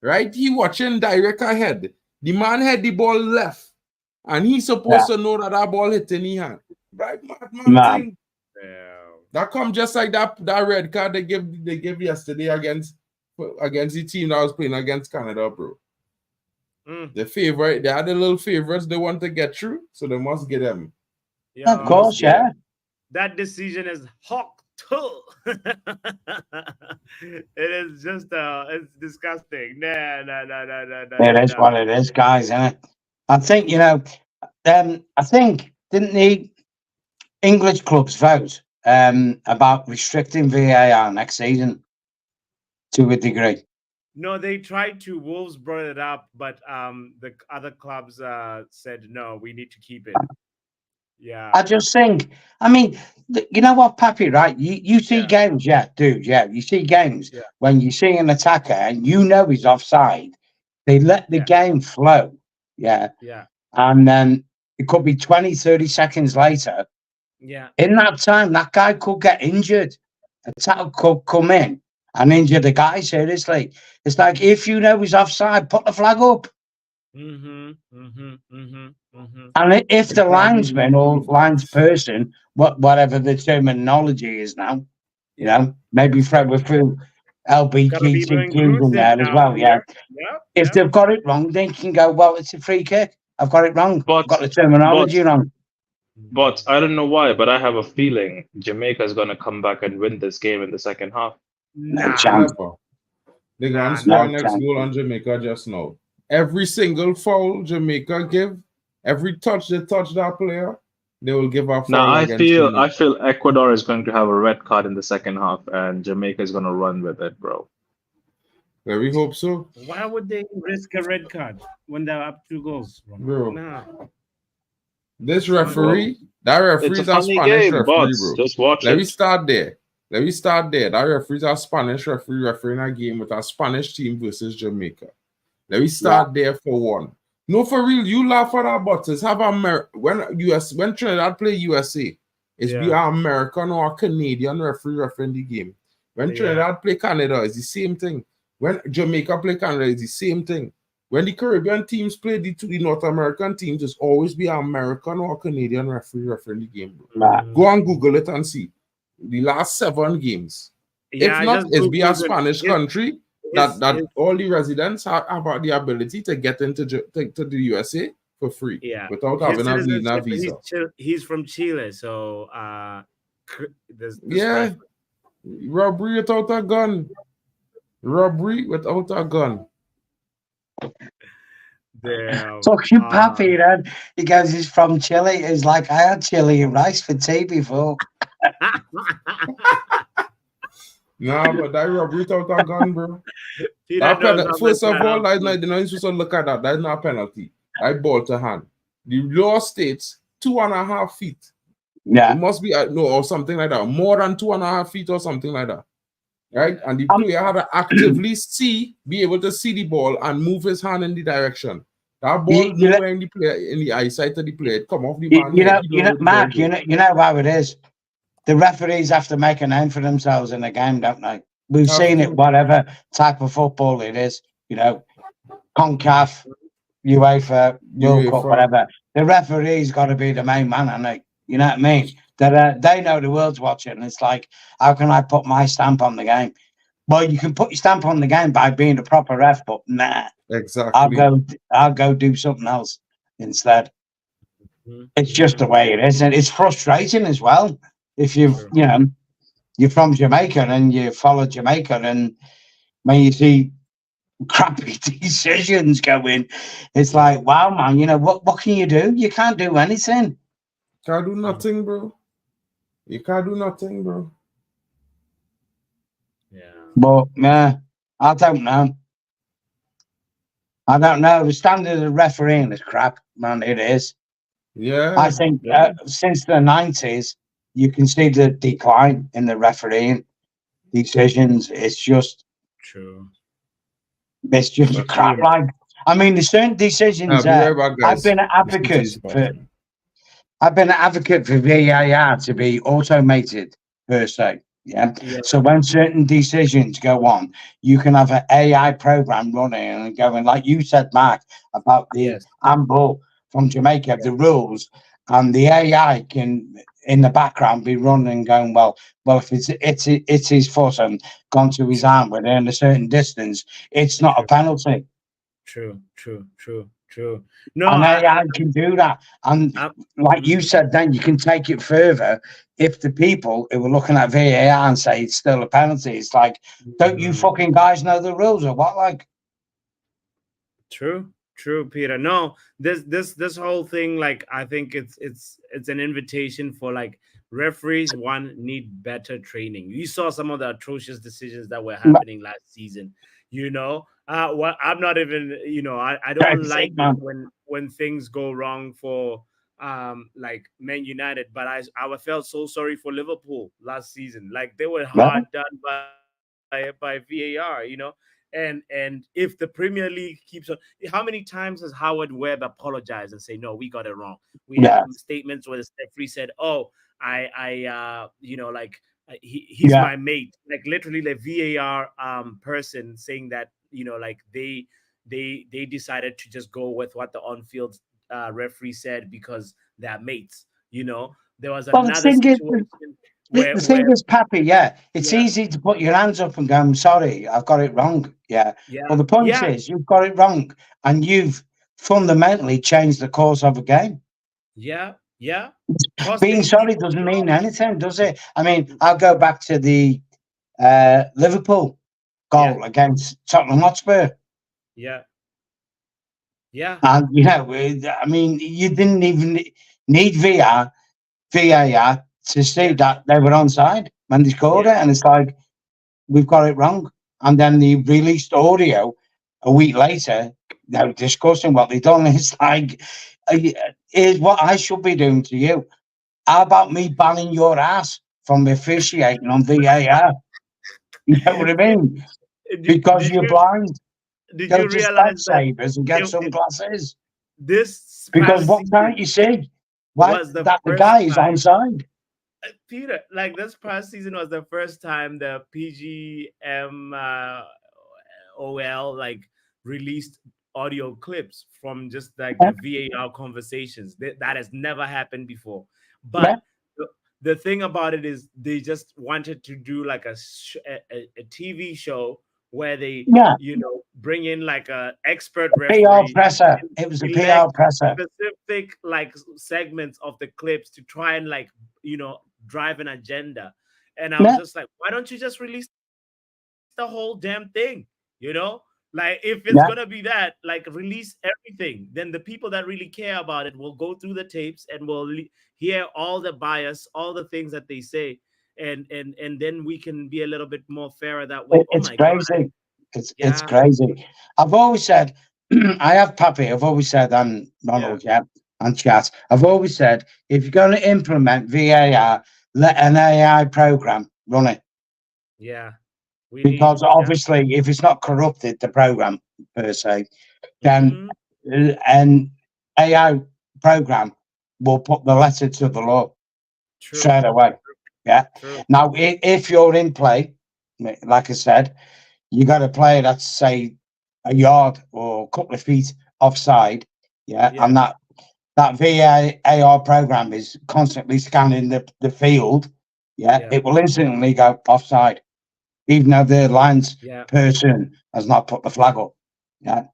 right? He watching direct ahead. The man had the ball left. And he's supposed to know that ball hit in his hand. Right, man. Thing. That come just like that red card they give yesterday against the team that was playing against Canada, bro. The favorite, they had the little favorites they want to get through, so they must get them. Yeah, of course, yeah. That decision is hawk too. It is just it's disgusting. No. It is what it is, guys, isn't it? I think, I think, didn't the English clubs vote about restricting VAR next season to a degree? No, they tried to. Wolves brought it up, but the other clubs said no, we need to keep it. Yeah. I just think, I mean, you know what, Pappy, right? You see games, dude, you see games when you see an attacker and you know he's offside, they let the game flow, and then it could be 20, 30 seconds later. Yeah. In that time, that guy could get injured. A tackle could come in and injure the guy, seriously. It's like, if you know he's offside, put the flag up. And if the linesman or lines person, whatever the terminology is now, maybe we're through LBGTQs in there as well, If they've got it wrong, they can go, well, it's a free kick. I've got it wrong. I've got the terminology wrong. But I don't know why, but I have a feeling Jamaica is going to come back and win this game in the second half. No chance. They're going to score next goal on Jamaica just now. Every single foul Jamaica give, every touch they touch that player, they will give a foul. Now I feel Ecuador is going to have a red card in the second half, and Jamaica is going to run with it, bro. Well, we hope so. Why would they risk a red card when they're up 2 goals, bro? No. This referee, that referee is a Spanish referee, bro. Just watch Let me start there. That referee is a Spanish referee refereeing a game with a Spanish team versus Jamaica. Let me start there for one. No, for real, you laugh at that, but it's have when Trinidad play USA, it's be an American or a Canadian referee refereeing the game. When Trinidad play Canada, it's the same thing. When Jamaica play Canada, it's the same thing. When the Caribbean teams play the North American teams, it's always be an American or Canadian referee refereeing the game, bro. Go and Google it and see. The last 7 games. If not, it's be a Spanish country that all the residents have the ability to get into the USA for free without having a visa. He's from Chile, so robbery without a gun. Damn. Fucking Pappy, then. He goes, he's from Chile. He's like, I had chili and rice for tea before. Nah, but that robbery without a gun, bro. Peter knows how First much of all, I like, you know, you're supposed to look at that. That's not a penalty. Like ball to hand. The law states 2.5 feet. Yeah. It must be no or something like that. More than 2.5 feet or something like that. Right? And the player had to actively be able to see the ball and move his hand in the direction. That ball nowhere in the player, in the eyesight of the player, it come off the man. Mark, you know how it is. The referees have to make a name for themselves in the game, don't they? We've seen it, whatever type of football it is, you know, CONCACAF, UEFA, World Cup, whatever. The referee's got to be the main man, hasn't he? You know what I mean? That they know the world's watching. It's like, how can I put my stamp on the game? Well, you can put your stamp on the game by being a proper ref, but nah. Exactly. I'll go do something else instead. It's just the way it is, and it's frustrating as well. If you're from Jamaica and you follow Jamaica, and when you see crappy decisions going, it's like, wow, man, what can you do? You can't do anything. Can't do nothing, bro. You can't do nothing, bro. Yeah. But I don't know. The standard of refereeing is crap, man. It is. Yeah. I think since the 90s, you can see the decline in the refereeing decisions. It's just true. It's just crap. Like, I mean, there's certain decisions. I've been an advocate for VAR to be automated per se. Yeah. So when certain decisions go on, you can have an AI program running and going, like you said, Mark, about the handball from Jamaica, the rules, and the AI can in the background be running, going, well, if it's his foot and gone to his arm within a certain distance, it's not a penalty. True. No, and AI can do that. And like you said, then you can take it further. If the people who were looking at VAR and say it's still a penalty, it's like, don't you fucking guys know the rules or what? Like, true, Peter. No, this whole thing, like, I think it's an invitation for, like, referees need better training. You saw some of the atrocious decisions that were happening last season. I'm not even, I don't like when things go wrong for like Man United, but I felt so sorry for Liverpool last season. Like, they were hard done by VAR, and if the Premier League keeps on, how many times has Howard Webb apologized and say, no, we got it wrong? We had statements where the referee said, oh, he's my mate, like literally the VAR person saying that, like they decided to just go with what the on-field referee said because they're mates. There was another situation. The thing is, Pappy, it's easy to put your hands up and go, I'm sorry, I've got it wrong. But the point is, you've got it wrong, and you've fundamentally changed the course of a game. Being sorry doesn't mean anything, does it? I mean, I'll go back to the Liverpool goal against Tottenham Hotspur. And, I mean, you didn't even need VAR to see that they were onside when they scored it. And it's like, we've got it wrong. And then they released audio a week later, now discussing what they've done. It's like, here's what I should be doing to you. How about me banning your ass from officiating on VAR? You know what I mean? Because you're blind. Did Go you to realize Savers and get some glasses? Because what can't you see? Why the guy is onside? Peter, like, this past season was the first time the PGM OL like released audio clips from just like the VAR conversations. That has never happened before. But the thing about it is they just wanted to do like a TV show where they bring in like a expert referee. PR presser. It was a PR presser. Specific like segments of the clips to try and like drive an agenda. And I was just like, why don't you just release the whole damn thing? Like, if it's Yeah. gonna be that, like, release everything, then the people that really care about it will go through the tapes and will hear all the bias, all the things that they say, and then we can be a little bit more fairer that way. Oh It's my God. crazy. It's Yeah. crazy. I've always said, I have Pappy. I've always said, and Ronald, yeah, and chat. I've always said, if you're going to implement VAR, let an AI program run it, Yeah. because obviously, if it's not corrupted, the program per se, then an AI program will put the letter to the law straight away. Yeah. True. Now, if you're in play, like I said, you got to play that's say a yard or a couple of feet offside. Yeah. And that VAR program is constantly scanning the field. Yeah. It will instantly go offside, even though the lines person has not put the flag up. Yeah.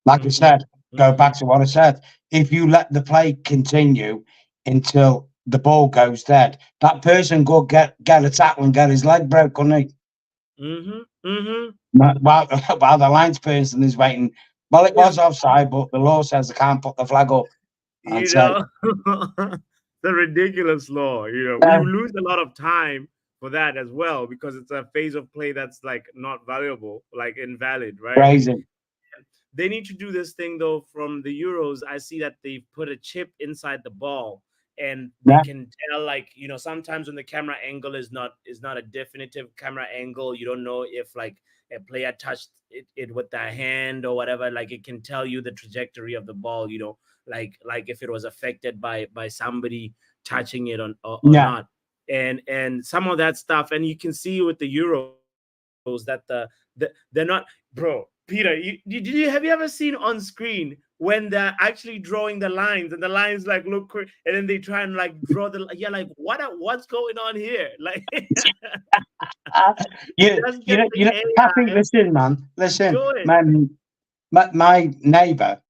Like I said, go back to what I said. If you let the play continue until the ball goes dead, that person could get a tackle and get his leg broke, couldn't he? While the lines person is waiting. Well, it was offside, but the law says they can't put the flag up. You know, the ridiculous law. You know, we lose a lot of time for that as well, because it's a phase of play that's like not valuable, like invalid, right? Crazy. They need to do this thing though. From the Euros, I see that they've put a chip inside the ball, and they can tell, like, you know, sometimes when the camera angle is not a definitive camera angle, you don't know if like a player touched it with their hand or whatever. Like, it can tell you the trajectory of the ball, you know, like if it was affected by somebody touching it or not, and some of that stuff. And you can see with the Euros that they're not, bro. Peter, have you ever seen on screen when they're actually drawing the lines and the lines like look quick, and then they try and like draw like what's going on here? Like, Pappy, listen, man, my neighbor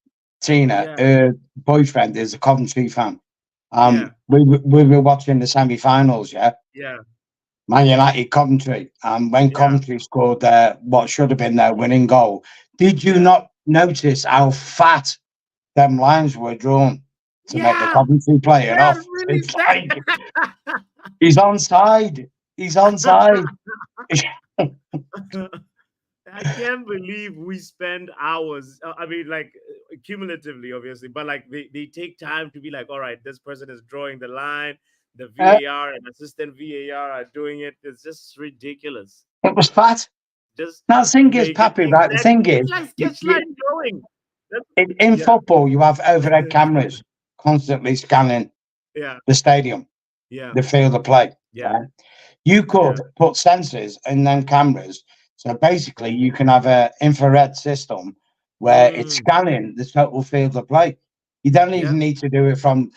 Tina, her boyfriend is a Coventry fan. We were watching the semi-finals, Man United Coventry, and when Coventry scored what should have been their winning goal, did you not notice how fat them lines were drawn to make the Coventry player off? Really, it's like, he's onside. He's onside. I can't believe we spend hours. I mean, like, cumulatively, obviously, but like they take time to be like, all right, this person is drawing the line. The VAR and assistant VAR are doing it. It's just ridiculous. It was fat. Just now, the thing is, Pappy, right? The thing is, like sketch line drawing. In football, you have overhead cameras constantly scanning the stadium, the field of play. You could put sensors in them cameras. So basically, you can have an infrared system where it's scanning the total field of play. You don't even need to do it from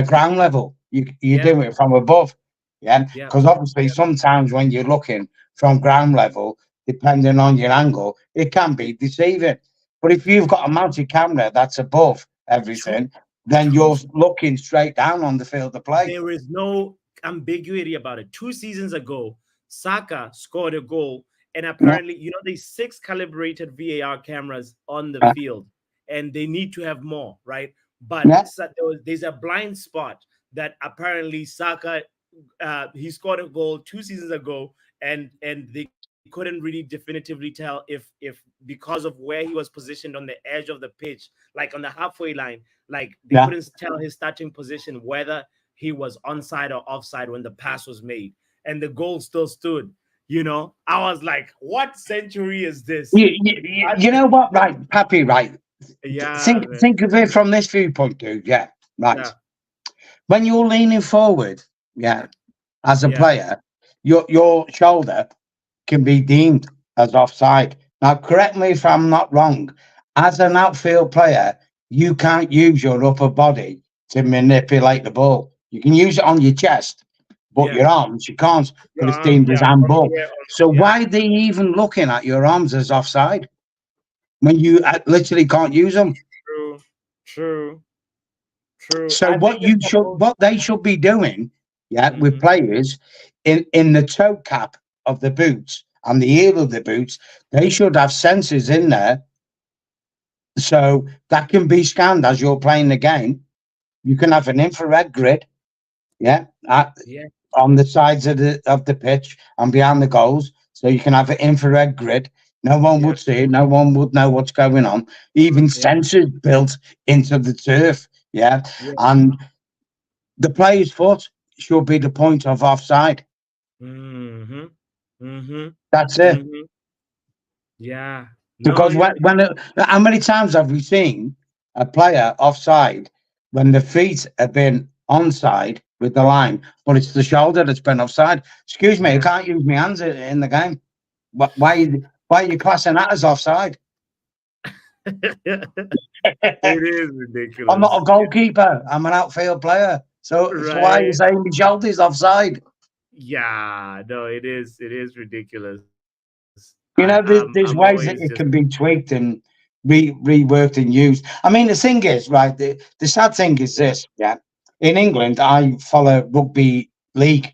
ground level. You do it from above, because obviously sometimes when you're looking from ground level, depending on your angle, it can be deceiving. But if you've got a mounted camera that's above everything, then you're looking straight down on the field of play. There is no ambiguity about it. 2 seasons ago, Saka scored a goal, and apparently, you know, there's 6 calibrated VAR cameras on the field, and they need to have more, right? But there's a blind spot that apparently Saka, he scored a goal 2 seasons ago, and they couldn't really definitively tell if because of where he was positioned on the edge of the pitch, like on the halfway line, like they couldn't tell his starting position whether he was onside or offside when the pass was made, and the goal still stood. You know, I was like, what century is this? You know what, right, Pappy, right? Think of it from this viewpoint, dude. When you're leaning forward, as a player, your shoulder can be deemed as offside. Now, correct me if I'm not wrong. As an outfield player, you can't use your upper body to manipulate the ball. You can use it on your chest, but your arms, you can't, because it's deemed as handball. So why are they even looking at your arms as offside when you literally can't use them? True. So what they should be doing, with players in the toe cap of the boots and the heel of the boots, they should have sensors in there. So that can be scanned as you're playing the game. You can have an infrared grid, yeah, on the sides of the pitch and behind the goals. So you can have an infrared grid. No one would see it. No one would know what's going on. Even sensors built into the turf, and the player's foot should be the point of offside. Mm-hmm. Mm-hmm. That's it. Mm-hmm. Yeah. Because how many times have we seen a player offside when the feet have been onside with the line, but it's the shoulder that's been offside? Excuse me, I can't use my hands in the game. Why are you classing that as offside? It is ridiculous. I'm not a goalkeeper. I'm an outfield player. So why are you saying my shoulder's offside? Yeah, no, it is ridiculous. You know, there's ways that it can be tweaked and reworked and used. I mean, the thing is, right, the sad thing is this, in England, I follow rugby league,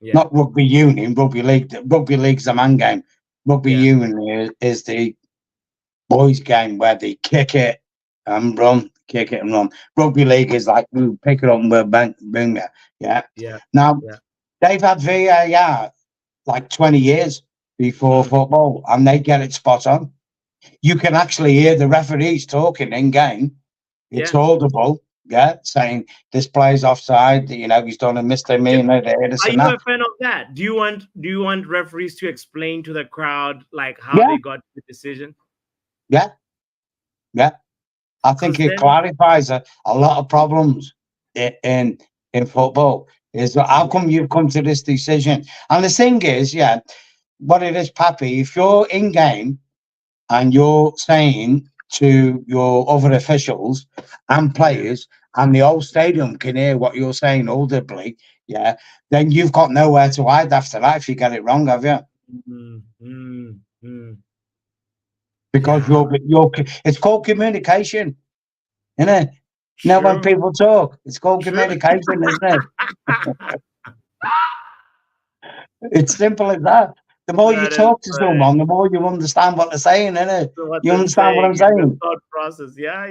not rugby union, rugby league. Rugby league's a man game. Rugby union is the boys' game where they kick it and run. Rugby league is like, we pick it up and we'll boom there. Now, they've had VAR like 20 years before football, and they get it spot on. You can actually hear the referees talking in game. It's audible, saying this player's offside. You know, he's done a misdemeanor. Are you a fan of that? Do you want referees to explain to the crowd like how they got the decision? Yeah. I think it clarifies a lot of problems in football. Is how come you've come to this decision? And the thing is, what it is, Pappy, if you're in game and you're saying to your other officials and players, and the whole stadium can hear what you're saying audibly, then you've got nowhere to hide after that if you get it wrong, have you? Because you're it's called communication, isn't it? You know, when people talk, it's called communication, isn't it? It's simple as that. The more you talk to someone, the more you understand what they're saying, innit? You understand what I'm saying? Thought process. Yeah.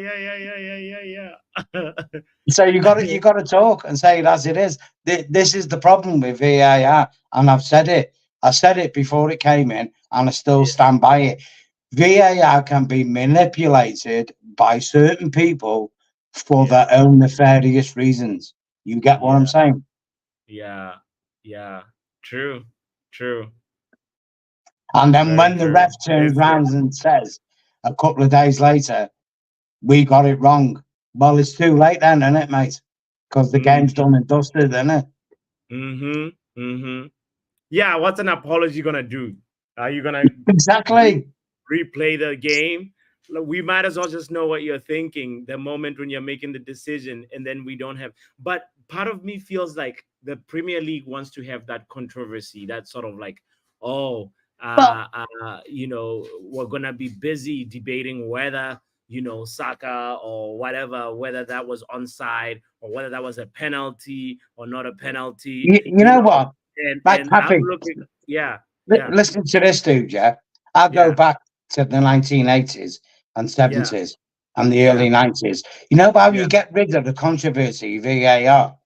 So you got to talk and say it as it is. This is the problem with VAR, and I've said it. I said it before it came in, and I still stand by it. VAR can be manipulated by certain people for their own nefarious reasons. You get what I'm saying? Yeah. True. And then when the ref turns around and says a couple of days later, we got it wrong. Well, it's too late then, isn't it, mate? Because the game's done and dusted, isn't it? Yeah, what's an apology gonna do? Are you gonna exactly replay the game? We might as well just know what you're thinking the moment when you're making the decision, and then we don't have. But part of me feels like the Premier League wants to have that controversy, that sort of like, you know, we're gonna be busy debating whether, you know, Saka or whatever, whether that was onside or whether that was a penalty or not a penalty. You know what? And Happy. I'm looking, Listen to this, dude. I'll go back to the 1980s and 70s and the early 90s. You know how you get rid of the controversy, VAR?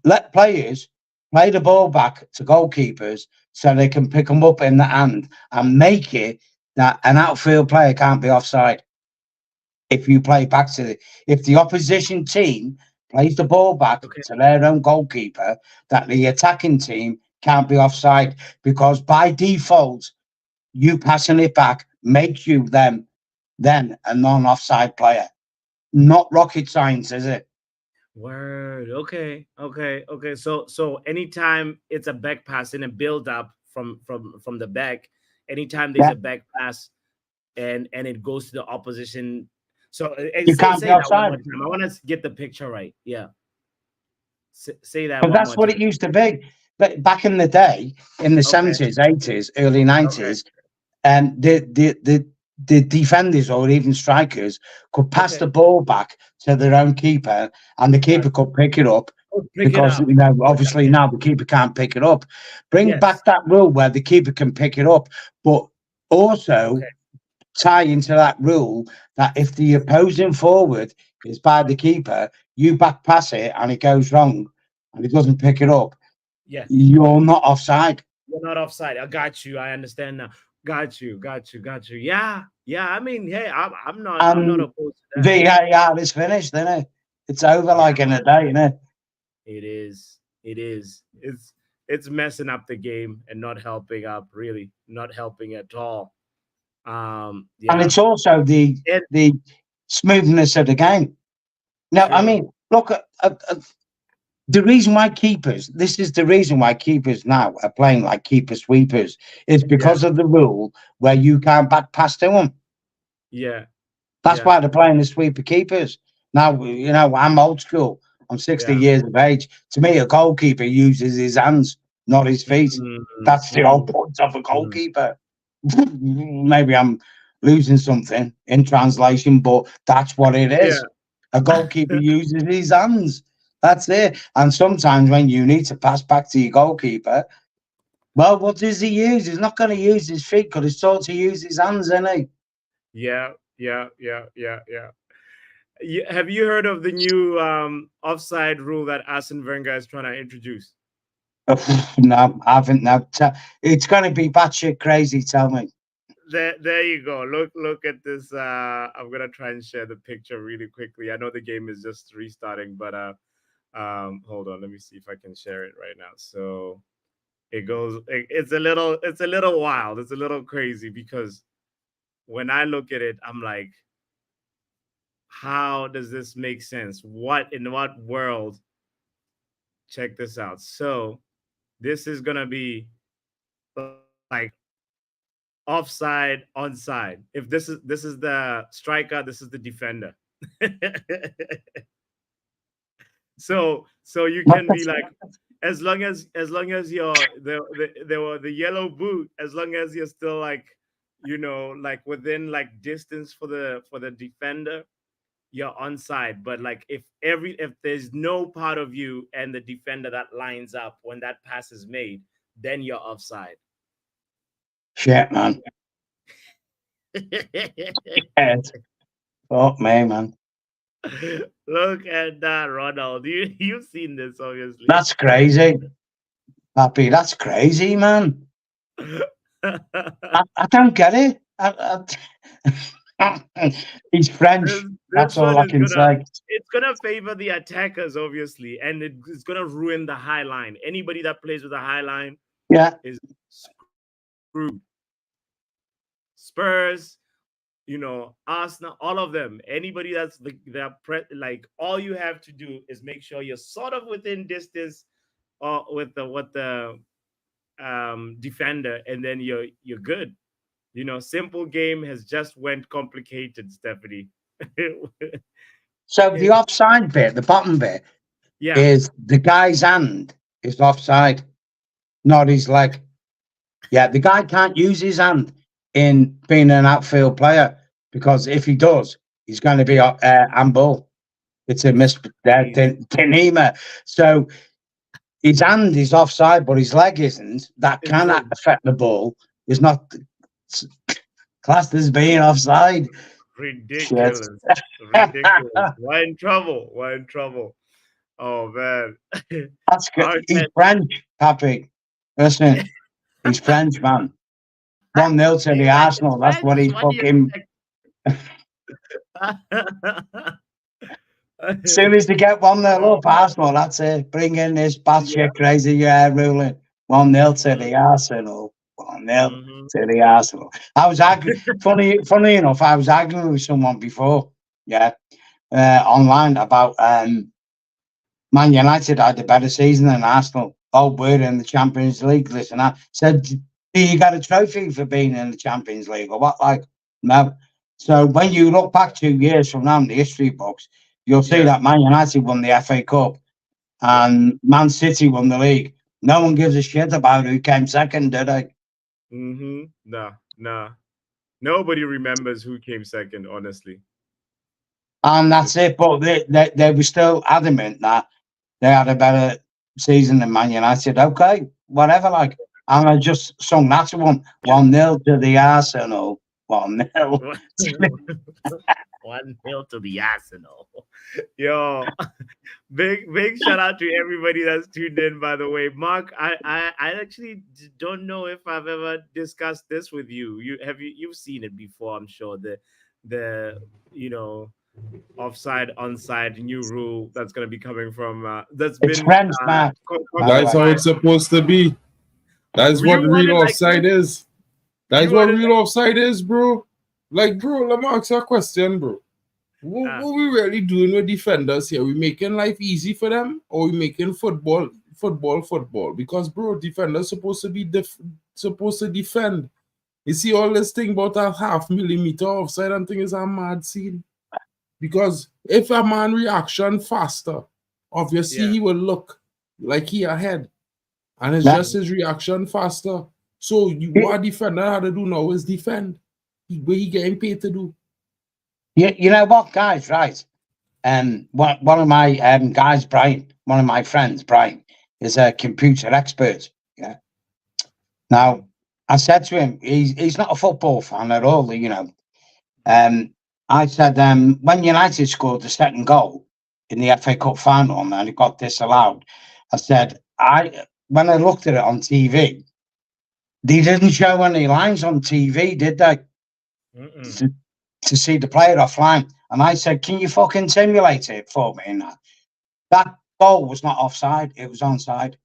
Let players play the ball back to goalkeepers so they can pick them up in the hand and make it that an outfield player can't be offside. If you play back to if the opposition team plays the ball back to their own goalkeeper, that the attacking team can't be offside, because by default, you passing it back makes you then a non-offside player. Not rocket science, is it? Word. Okay. So anytime it's a back pass in a build up from the back, anytime there's a back pass and it goes to the opposition. So you can't be offside. I want to get the picture right. Yeah. Say that. But that's what it used to be. But back in the day, in the 70s, 80s, early 90s, and the defenders or even strikers could pass the ball back to their own keeper, and the keeper could pick it up Pick it because up. you know obviously now the keeper can't pick it up. Bring Yes. back that rule where the keeper can pick it up, but also Okay. tie into that rule that if the opposing forward is by the keeper, you back pass it and it goes wrong and it doesn't pick it up, Yes. you're not offside. You're not offside. I got you. I understand now. Got you. Yeah. I mean, hey, I'm not opposed to that. VAR is finished, isn't it? It's over like in a day, isn't it? It is. It's messing up the game and not helping up. Really, not helping at all. And Yeah. it's also the smoothness of the game. Now, I True. mean, look at the reason why keepers, this is the reason why keepers now are playing like keeper sweepers, is because of the rule where you can't back pass to them. Yeah. That's why they're playing the sweeper keepers. Now, you know, I'm old school. I'm 60 years of age. To me, a goalkeeper uses his hands, not his feet. That's the whole point of a goalkeeper. Maybe I'm losing something in translation, but that's what it is. A goalkeeper uses his hands. That's it. And sometimes when you need to pass back to your goalkeeper, well, what does he use? He's not going to use his feet because he's taught to use his hands, isn't he? Yeah. Have you heard of the new offside rule that Arsene Wenger is trying to introduce? No, I haven't. No, it's going to be batshit crazy. Tell me. There you go. Look at this. I'm gonna try and share the picture really quickly. I know the game is just restarting, but hold on. Let me see if I can share it right now. So it goes. It's a little wild. It's a little crazy because when I look at it, I'm like, how does this make sense? What in what world? Check this out. So this is gonna be like offside, onside. If this is the striker, this is the defender. so you can be like, as long as you're the yellow boot, as long as you're still like, you know, like within like distance for the defender, you're onside. But like if there's no part of you and the defender that lines up when that pass is made, then you're offside. Shit, man. Yes. Fuck me, man. Look at that, Ronald. You've seen this, obviously. That's crazy. Papi, that's crazy, man. I don't get it. He's French. That's all I can say. It's gonna favor the attackers, obviously, and it's gonna ruin the high line. Anybody that plays with a high line, is screwed. Spurs, you know, Arsenal, all of them. Anybody that's like all you have to do is make sure you're sort of within distance, with the defender, and then you're good. You know, simple game has just went complicated, Stephanie. So the offside bit, the bottom bit, is the guy's hand is offside, not his leg. Yeah, the guy can't use his hand in being an outfield player because if he does, he's going to be handball. It's a misdemeanor. So his hand is offside, but his leg isn't. That can affect the ball. It's not classed as being offside. Ridiculous. Ridiculous. We're in trouble. Oh, man. That's good. He's French, Papi. Listen, he's French, man. 1-0 to the Arsenal. That's what he's fucking... As soon as they get 1-0 up, Arsenal, that's it. Bring in this batshit crazy ruling. 1-0 to the Arsenal. 1-0 to the Arsenal. I was arguing. funny enough, I was arguing with someone before, online about Man United had a better season than Arsenal. Oh, we're in the Champions League. Listen, I said, do you got a trophy for being in the Champions League or what? Like, no. So when you look back 2 years from now in the history books, you'll see that Man United won the FA Cup and Man City won the league. No one gives a shit about who came second, do they? Nah. Nobody remembers who came second, honestly. And that's it. But they were still adamant that they had a better season than Man United. Okay, whatever. Like, and I just sung that to them. 1-0 to the Arsenal. 1-0. 1-0 to the Arsenal. Yo, big shout out to everybody that's tuned in. By the way, Mark, I actually don't know if I've ever discussed this with you. You've seen it before, I'm sure. The offside, onside new rule that's going to be coming from It's French, man. That's how it's supposed to be. That's what real offside is. That's what real offside is, bro. Like, bro, let me ask you a question, bro. What we really doing with defenders here? We making life easy for them, or we making football? Because, bro, defenders supposed to be supposed to defend. You see all this thing about a 0.5 millimeter offside and thing is a mad scene. Because if a man reaction faster, obviously he will look like he ahead, and it's just his reaction faster. So what a defender had to do now is defend. What he getting paid to do. You know what, guys, right? One of my guys, Brian, one of my friends, Brian, is a computer expert. Yeah. Now, I said to him, he's not a football fan at all, you know. I said, when United scored the second goal in the FA Cup final and it got disallowed, I said, when I looked at it on TV, they didn't show any lines on TV, did they? To see the player offline. And I said, can you fucking simulate it for me? And that goal was not offside, it was onside.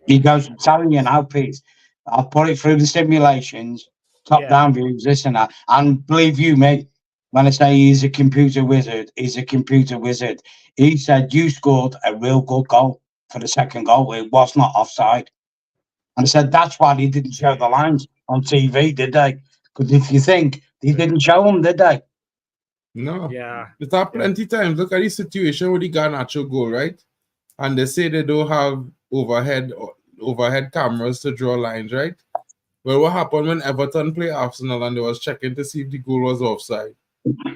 He goes, I'm telling you now, Pete, I'll put it through the simulations, top-down views, this and that. And believe you me, when I say he's a computer wizard, he's a computer wizard. He said, you scored a real good goal for the second goal. It was not offside. And I said, that's why they didn't show the lines on TV, did they? Because if you think, they didn't show them, did they? No. Yeah. It's happened plenty times. Look at the situation with the Garnacho goal, right? And they say they don't have overhead cameras to draw lines, right? Well, what happened when Everton played Arsenal and they was checking to see if the goal was offside?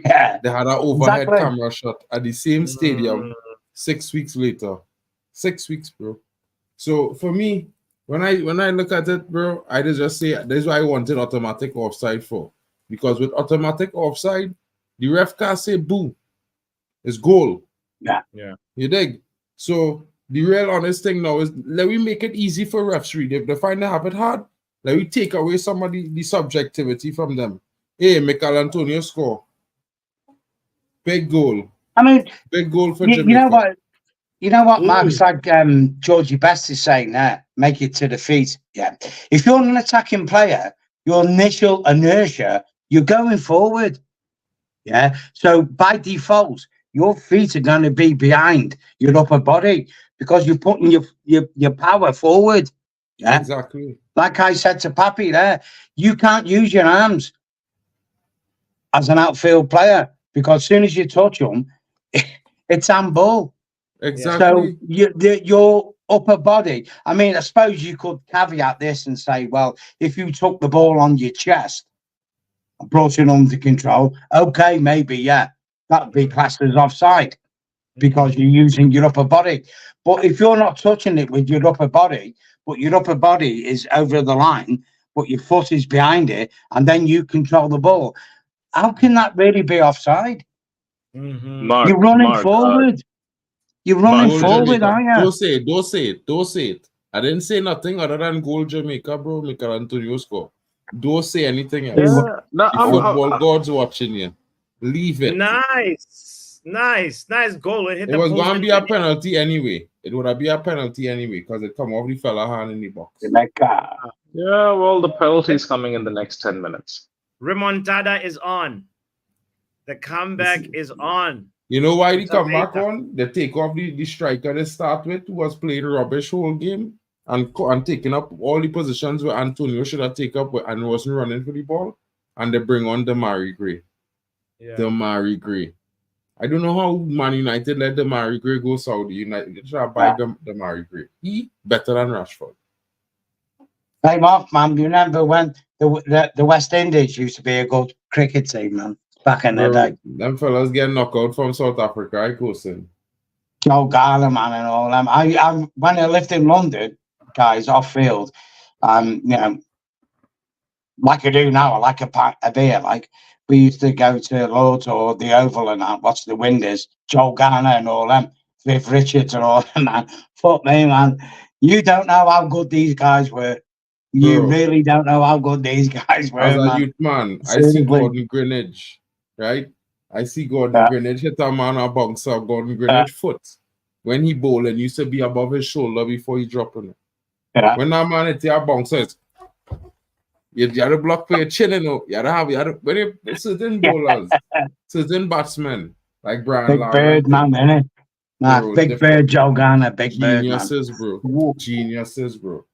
Yeah. They had an overhead camera shot at the same stadium 6 weeks later. 6 weeks, bro. So for me, when I look at it, bro, I just say this is why I wanted automatic offside for. Because with automatic offside, the ref can't say boo. It's goal. Yeah. You dig? So the real honest thing now is let me make it easy for refs. If they find they have it hard, let me take away some of the subjectivity from them. Hey, Michael Antonio score. Big goal. I mean, big goal for Jamaica. You know what, Mark? It's like Georgie Best is saying there, make it to the feet. Yeah. If you're an attacking player, your initial inertia, you're going forward. Yeah. So by default, your feet are going to be behind your upper body because you're putting your power forward. Yeah. Exactly. Like I said to Pappy there, you can't use your arms as an outfield player because as soon as you touch them, it's handball. Exactly. So your upper body, I mean, I suppose you could caveat this and say, well, if you took the ball on your chest and brought it under control, okay, maybe, yeah, that'd be classed as offside because you're using your upper body. But if you're not touching it with your upper body, but your upper body is over the line, but your foot is behind it, and then you control the ball, how can that really be offside? Mark, You're running forward. You're running forward, aren't you? Don't say it. I didn't say nothing other than goal Jamaica, bro. Michael Antonio score. Don't say anything else. Yeah, no, football gods watching you. Leave it. Nice goal. It was going to be a penalty anyway. It would have been a penalty anyway because it come off the fella hand in the box. Yeah, well, the penalty is coming in the next 10 minutes. Remontada is on. The comeback is on. You know why they come back on? They take off the striker they start with, who was playing rubbish whole game and taking up all the positions where Antonio should have taken up and wasn't running for the ball. And they bring on Damari Gray. Yeah. Damari Gray. I don't know how Man United let Damari Gray go Saudi. United try to buy Damari Gray. He better than Rashford. Hey, Mark, man, you remember when the West Indies used to be a good cricket team, man? Back in the day. Them fellas get knocked out from South Africa, I cousin. Joe Garner, man, and all them. I when I lived in London, guys, off field, you know, like I do now, I like a beer. Like we used to go to Lords or the Oval and that, watch the Windows, Joe Garner and all them, Viv Richards and all them, man. Fuck me, man. You don't know how good these guys were. You Bro. really don't know how good these guys were, As a man. youth man, I see Seriously. Gordon Greenwich, right? I see Gordon Greenwich hit a man a bouncer Gordon Greenwich foot. When he bowling, used to be above his shoulder before he dropping it. Yeah. When that man hit a bouncer, you have to block for your chin, you know. When you certain bowlers, certain batsmen, like Brian Big Lara, Bird, man, innit? Nah, bro, Big Bird, Joe Garner, Big geniuses, Bird, man. bro. Geniuses, bro.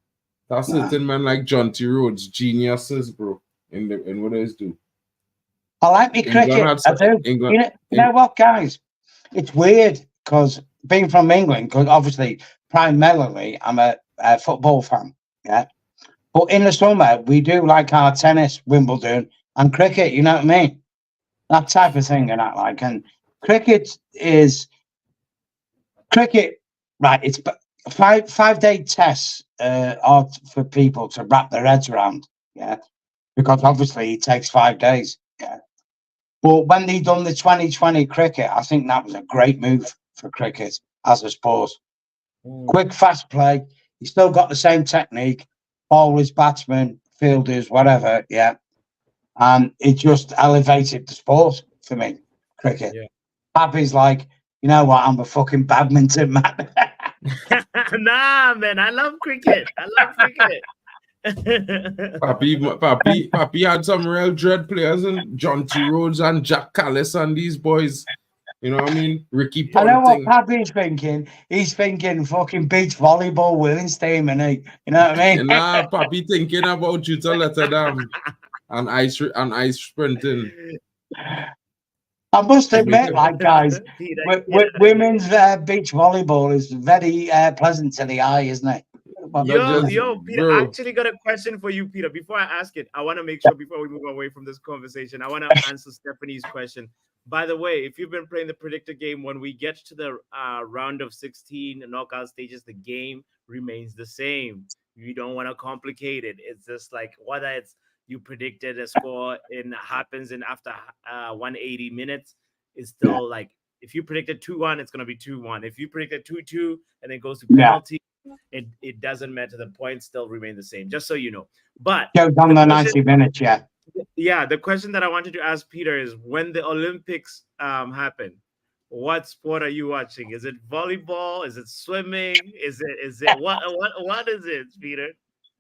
That's certain men like John T. Rhodes, geniuses, bro, in what they do. I like me cricket. I do. You know what, guys? It's weird because being from England, because obviously, primarily, I'm a football fan. Yeah. But in the summer, we do like our tennis, Wimbledon, and cricket. You know what I mean? That type of thing, and that like. And cricket, right? It's 5-day tests are for people to wrap their heads around. Yeah. Because obviously it takes 5 days. Yeah. But when they done the 2020 cricket, I think that was a great move for cricket as a sport. Quick, fast play. You still got the same technique, bowlers, batsmen, fielders, whatever. Yeah. And it just elevated the sport for me, cricket. Yeah. Pappy's like, you know what? I'm a fucking badminton man. Nah, man. I love cricket. Papi had some real dread players, and John T. Rhodes and Jack Callis and these boys. You know what I mean? Ricky Ponting. I know what Papi's thinking. He's thinking fucking beach volleyball Williams team, and you know what I mean? Nah, Papi thinking about you to Letterdam and ice sprinting. I must admit, like guys, women's beach volleyball is very pleasant to the eye, isn't it? Yo, Peter, I actually got a question for you, Peter. Before I ask it, I want to make sure before we move away from this conversation, I want to answer Stephanie's question. By the way, if you've been playing the predictor game, when we get to the round of 16 knockout stages, the game remains the same. You don't want to complicate it. It's just like whether it's you predicted a score happens in after 180 minutes, it's still like if you predicted 2-1, it's going to be 2-1. If you predicted 2-2 and it goes to penalty, it doesn't matter. The points still remain the same, just so you know. But goes on the 90 minutes, yeah. The question that I wanted to ask Peter is, when the Olympics happen, what sport are you watching? Is it volleyball? Is it swimming? Is it what is it, Peter?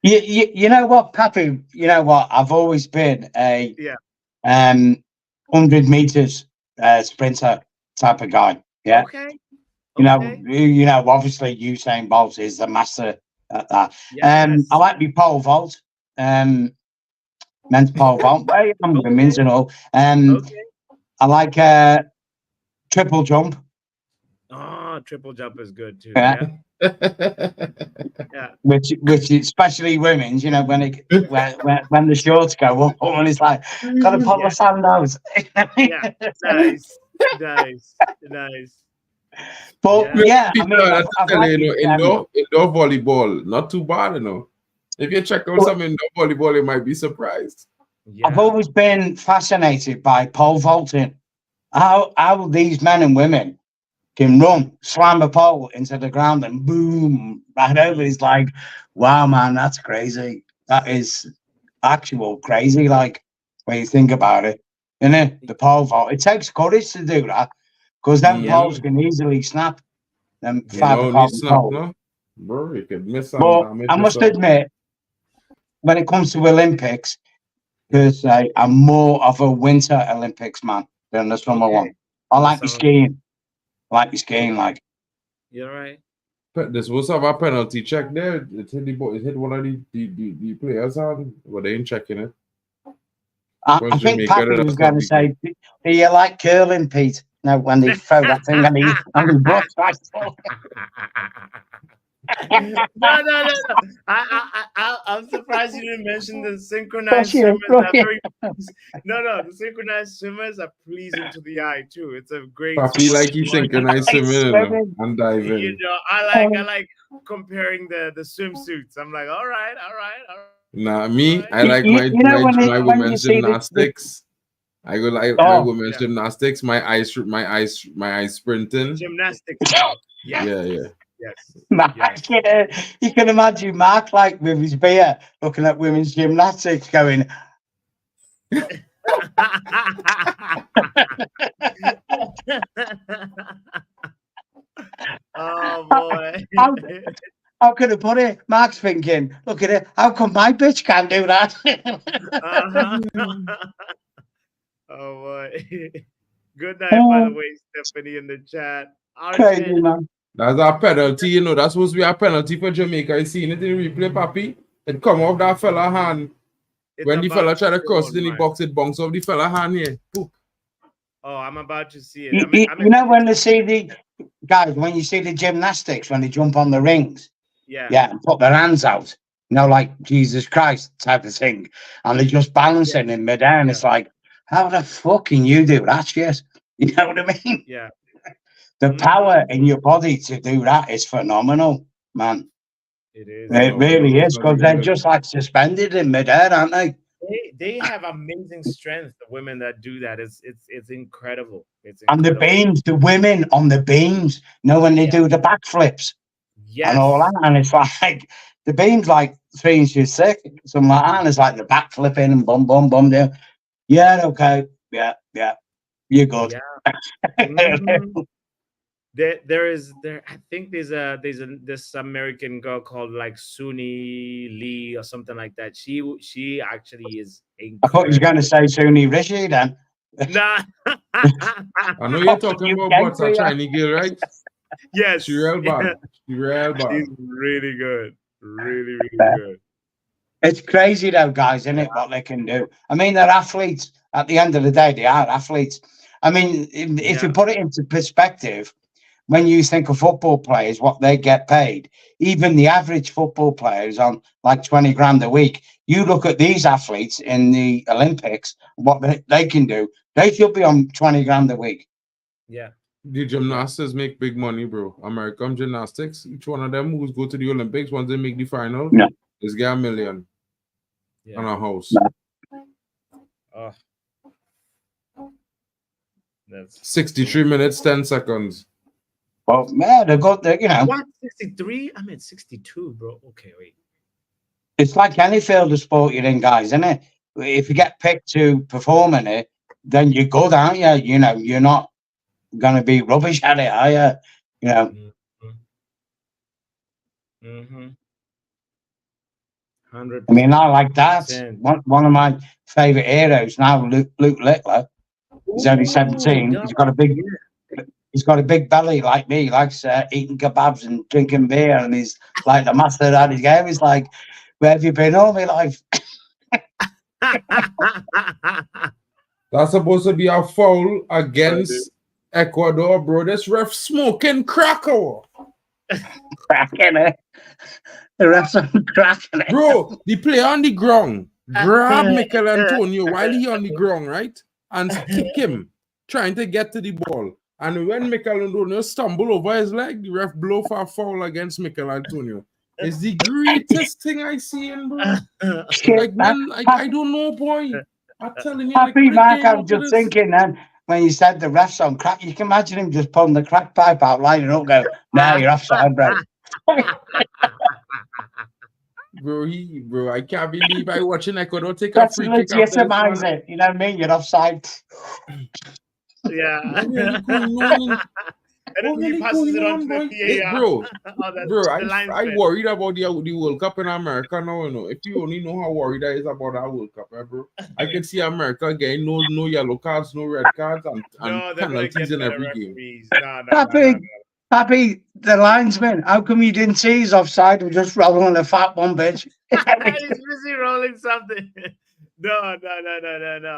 You know what, Pappy? You know what? I've always been a 100 meters sprinter type of guy. Yeah. Okay. You know, obviously Usain Bolt is the master at that. Yes. I like my pole vault, men's pole vault, and women's and all. I like triple jump. Oh, triple jump is good too. Yeah. Which especially women's, you know, when the shorts go up and it's like gotta pop my sandals. Nice. But indoor volleyball, not too bad, you know. If you check out some indoor volleyball, you might be surprised. Yeah. I've always been fascinated by pole vaulting. How these men and women can run, slam a pole into the ground and boom, right over. It's like, wow, man, that's crazy. That is actual crazy, like, when you think about it. Isn't it? The pole vault. It takes courage to do that, because them poles can easily snap. Them 5 o'clock poles. No? Bro, you could miss some damage. I must admit, when it comes to Olympics, because I'm more of a winter Olympics man than the summer one. I like the skiing. Like. You're right. But this was have a penalty check there. It hit one of the players on, but they ain't checking it. I think Pappy was going to say, do you like curling, Pete? No, when they throw that thing on the butt. No. I'm surprised you didn't mention the synchronized Brilliant, swimmers. Are brilliant. no. The synchronized swimmers are pleasing to the eye too. It's a great. Papi like he synchronized Like swimming swimming. and You diving. know, I like comparing the swimsuits. I'm like, all right. Nah, me, Right. I like You know when my when you women's see gymnastics. I go like my oh, women's Yeah. gymnastics, my ice sprinting. Gymnastics. Style. Yeah. Yeah. Yes. Mark, Yes. you can imagine Mark like with his beer looking at women's gymnastics going, Oh boy. how could I put it? Mark's thinking, look at it, how come my bitch can't do that? Uh-huh. Oh boy. Good night, by the way, Stephanie in the chat. Crazy, Arjun, man. That's our penalty, you know. That's supposed to be our penalty for Jamaica. You seen it in the replay, Papi? It come off that fella hand. it's When the about fella try to go cross it on in the mine. box, it bounce off the fella hand here. Poop. Oh, I'm about to see it. You know when they see the guys, when you see the gymnastics, when they jump on the rings, yeah. and put their hands out, you know, like Jesus Christ type of thing, and they're just balancing in midair, and it's like, how the fuck can you do that shit? You know what I mean? Yeah. The power in your body to do that is phenomenal, man. It is. It really is, because they're good. just like suspended in midair, aren't they? They have amazing strength. The women that do that, it's incredible. It's And the incredible. beams, the women on the beams, you know, when they do the backflips and all Yes. that, and it's like the beam's like 3 inches thick, something like that, and it's like the backflipping and bum down. Yeah, okay, yeah, you're good. Yeah. Mhm. There. I think there's this American girl called like Suni Lee or something like that. She actually is I thought you was incredible. going to say Suni Rishi then. Nah. I know you're talking You about came what's to a ya. Chinese girl, right? Yes. She real bad. She real bad. She's really good. Really Yeah. good. It's crazy though, guys, isn't it? What they can do. I mean, they're athletes. At the end of the day, they are athletes. I mean, if you Yeah. put it into perspective, when you think of football players, what they get paid, even the average football player is on like 20 grand a week. You look at these athletes in the Olympics, what they can do, they should be on 20 grand a week. Yeah. The gymnastics make big money, bro. American gymnastics, each one of them who's go to the Olympics, once they make the final, Yeah. is get $1 million Yeah. on a house. Oh. That's 63 minutes, 10 seconds. Well, yeah, they've got the, you know, what 63? I mean 62, bro. Okay, wait. it's like any field of sport you're in, guys, isn't it? If you get picked to perform in it, then you're good, aren't you? You know, you're not going to be rubbish at it, are you? You know, Mm-hmm. 100%. I mean, I like that. One of my favorite heroes now, Luke Littler. He's only 17. He's got a big belly like me. He likes eating kebabs and drinking beer, and he's like the master at his game. He's like, where have you been all my life? That's supposed to be a foul against Ecuador, bro. This ref smoking cracker. Cracking it. The ref's on cracking it. Bro, the player on the ground grab Mikel Antonio while he on the ground, right? And kick him, trying to get to the ball. And when Mikel Antonio stumble over his leg, the ref blow for a foul against Mikel Antonio. It's the greatest thing I see in, bro. Like, man, I don't know, boy. I'm telling you. Happy like, Mark, I'm just thinking then, when you said the ref's on crack, you can imagine him just pulling the crack pipe out, lining up, go, nah, you're offside, bro. Bro, I can't believe I watching Ecuador take a That's free kick after this legitimize one. it. You know what I mean? You're offside. Yeah. What really going on? And then he passes it on to the VAR. Bro, I worried about the World Cup in America now. You know, if you only know how worried I is about that World Cup, bro. I can see America getting no yellow cards, no red cards, and penalties in every game. Happy, the linesman. How come you didn't see he's offside? We're just rolling a fat one, bitch. He's busy rolling something. No.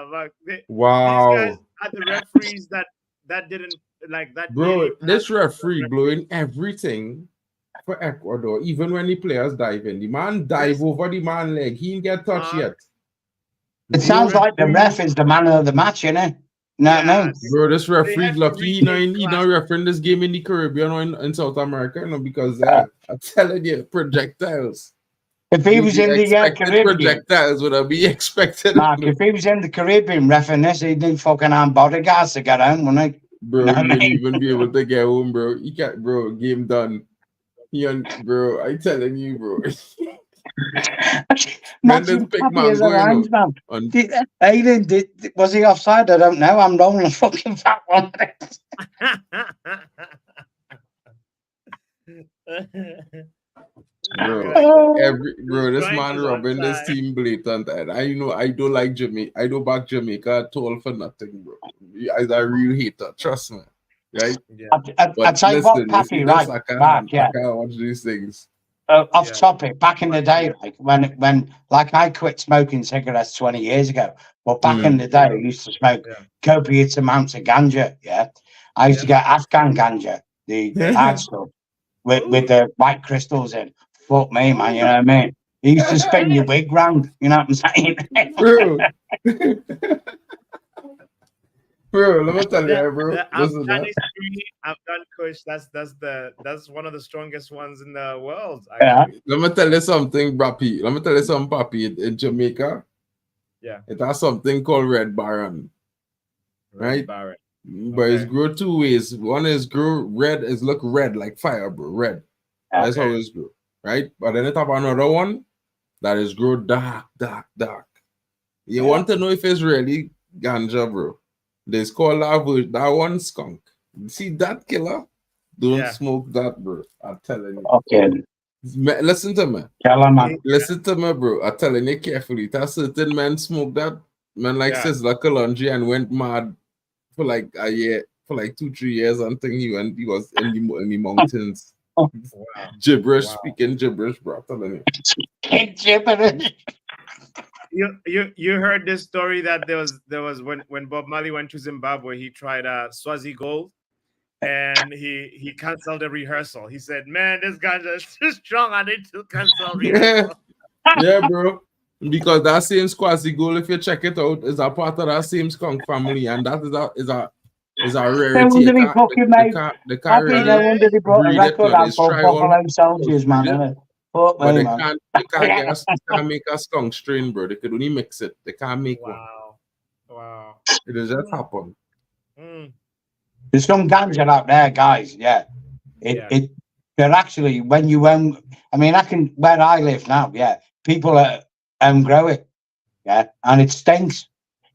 Mark, wow. These guys are the referees that didn't like that. Bro, this referee blowing everything for Ecuador, even when the players dive in, the man dive over the man leg. He didn't get touched yet. It sounds like the ref is the man of the match, innit? No, Yeah, Bro, this referee had to lucky he retake not refereeing this game in the Caribbean or in South America, because I'm telling you, projectiles. if he was in the Caribbean, projectiles would have been expected. Mark, if he was in the Caribbean reffing this, he'd need fucking armed bodyguards to get home, wouldn't he? Bro, You know he what I didn't mean? even be able to get home, bro. He can't, bro. Game done. Bro, I telling you, bro. Imagine Pappy as a linesman. Aiden, was he offside? I don't know. I'm rolling a fucking fat one. Bro, this man rubbing this team blatant, and I don't like Jamaica. I don't back Jamaica at all for nothing, bro. He's a real hater, trust me. Right? Yeah. I tell you what, Pappy, right? I can't watch these things. Off topic, back in the day, like when I quit smoking cigarettes 20 years ago, but back in the day, I used to smoke copious amounts of ganja. Yeah, I used to get Afghan ganja, the hard stuff, with the white crystals in. Fuck me, man, you know what I mean? He used to spin your wig round, you know what I'm saying? Bro. Bro, let me tell you, bro. Afghan Kush, that's one of the strongest ones in the world. Actually. Let me tell you something, Papi. Let me tell you something, Papi. In Jamaica, it has something called Red Baron. Right? Baron. But it's grow two ways. One is grow red, is look red like fire, bro. Red. That's how it's grow. Right? But then it have another one that is grow dark. You want to know if it's really ganja, bro? There's called that one skunk. See that killer? Don't smoke that, bro. I'm telling you. Okay. Listen to me. Listen to me, bro. I'm telling you carefully. That certain men smoke that. Man like Sizzla Kalonji and went mad for like a year, for like 2-3 years. And think he was in the mountains. Gibberish, speaking gibberish, bro. I'm telling you. Gibberish. You heard this story that there was when Bob Marley went to Zimbabwe, he tried Swazi Gold, and he canceled the rehearsal. He said, "Man, this ganja is too strong. I need to cancel rehearsal." Yeah, bro. Because that same Swazi Gold, if you check it out, is a part of that same skunk family, and that is a rarity. No wonder they brought a record out for Buffalo Soldiers, man. But they can't make a skunk strain, bro. They could only mix it. They can't make one. Wow. It just happened. There's some ganja out there, guys. Yeah. They're actually, when you I mean, where I live now, people grow it. Yeah. And it stinks.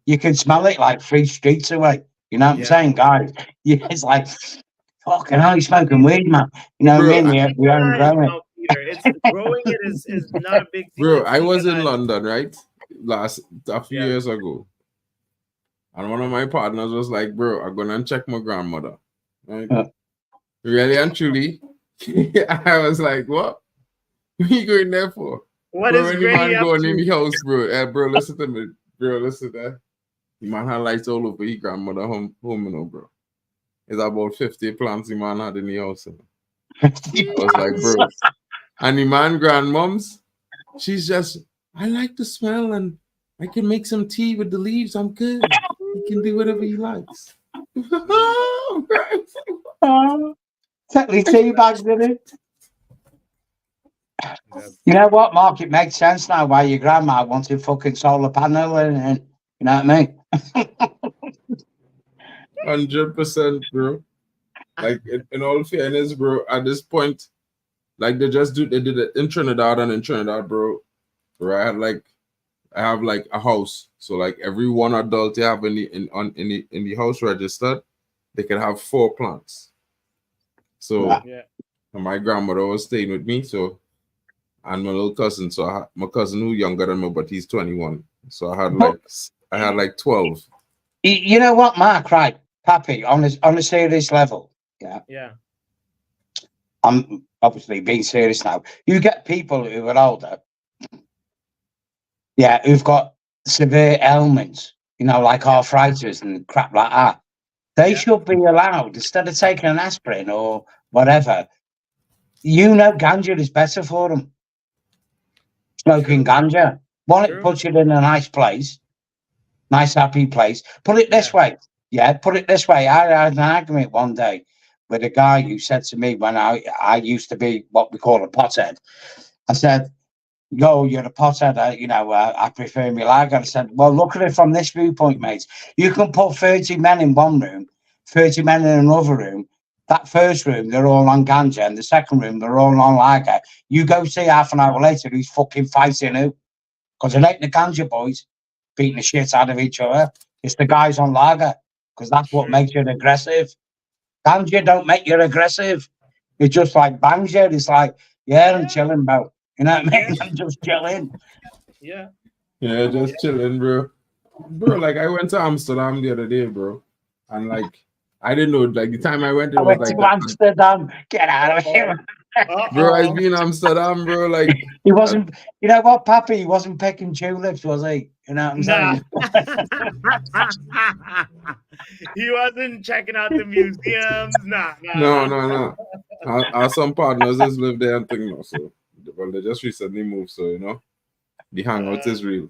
You can smell it like 3 streets away. You know what I'm saying, guys? It's like, fucking hell, you're smoking weed, man. You know what I mean? We own grow it. Growing it is not a big deal. Bro, I was in London, right? A few years ago. And one of my partners was like, bro, I'm gonna check my grandmother. Right? Really and truly. I was like, what? What are you going there for? What bro, is when the man going in the house, bro? Bro, listen to me. Bro, listen to that. The man had lights all over his grandmother home, you know, bro. It's about 50 plants the man had in the house. I was like, bro. And the man grandmoms, she's just, I like the smell and I can make some tea with the leaves. I'm good. He can do whatever he likes. Exactly, tea bags in it. You know what, Mark? It makes sense now why your grandma wanted fucking solar panel and you know what I mean? 100%, bro. Like in all fairness, bro, at this point, like they did it in Trinidad and in Trinidad, bro. Where I have like a house. So like every one adult you have in the house registered, they can have 4 plants. So my grandmother was staying with me, so and my little cousin. So my cousin who's younger than me, but he's 21. So I had like 12. You know what, Mark, right? Pappy, on a serious level. Yeah. I'm obviously being serious now. You get people who are older, who've got severe ailments, you know, like arthritis and crap like that. They should be allowed, instead of taking an aspirin or whatever, you know, ganja is better for them. Smoking ganja. One, True. it puts you in a nice place, nice happy place. Put it this way. Yeah, put it this way. I had an argument one day with a guy who said to me when I used to be what we call a pothead. I said, "Yo, you're a pothead. I prefer me lager." I said, "Well, look at it from this viewpoint, mate. You can put 30 men in one room, 30 men in another room. That first room, they're all on ganja, and the second room, they're all on lager. You go see half an hour later who's fucking fighting who. Because it ain't the ganja boys beating the shit out of each other. It's the guys on lager, because that's what makes you aggressive. Ganja don't make you aggressive. It's just like bangs you. It's like, yeah, I'm chilling, bro. You know what I mean? I'm just chilling. Yeah. Yeah, just chilling, bro. Bro, like I went to Amsterdam the other day, bro, and like I didn't know, like the time I went, it I was went like to that. Amsterdam. Get out of here. Bro, I've been in Amsterdam, bro. Like He wasn't, you know what, Pappy? He wasn't picking tulips, was he? You know what I'm saying? He wasn't checking out the museums. Nah. no. Our some partners just live there and thing now, so well they just recently moved, so you know the hangout is real.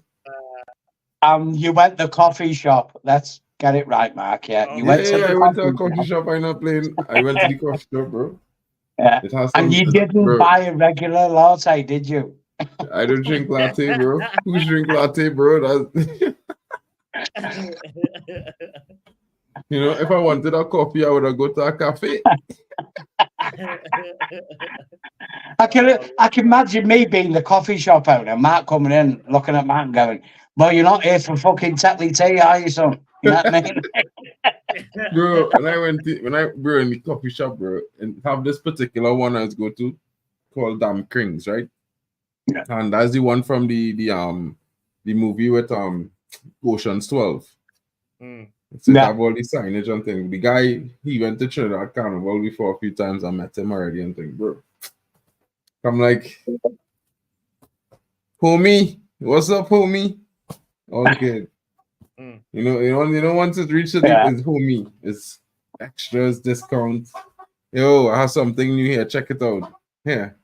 You went to the coffee shop. Let's get it right, Mark. Yeah, you went to the I went to a coffee shop. I'm not playing. I went to the coffee shop, bro. Yeah. It has And you didn't bro, buy a regular latte, did you? I don't drink latte, bro. Who's drink latte, bro? That's you know, if I wanted a coffee, I would have go to a cafe. I can imagine me being the coffee shop owner, Mark coming in, looking at Mark and going, "Well, you're not here for fucking Tetley tea, are you, son?" You know what I mean? Bro, bro, in the coffee shop, bro, and have this particular one I was go to called Damn Krings, right? Yeah. And that's the one from the movie with Ocean's 12. So it have all the signage and thing. The guy, he went to Trinidad Carnival before a few times. I met him already and thing, bro. I'm like, homie, what's up, homie? Okay. You know, once it reaches it's homie, it's extras, discounts. Yo, I have something new here. Check it out. Here.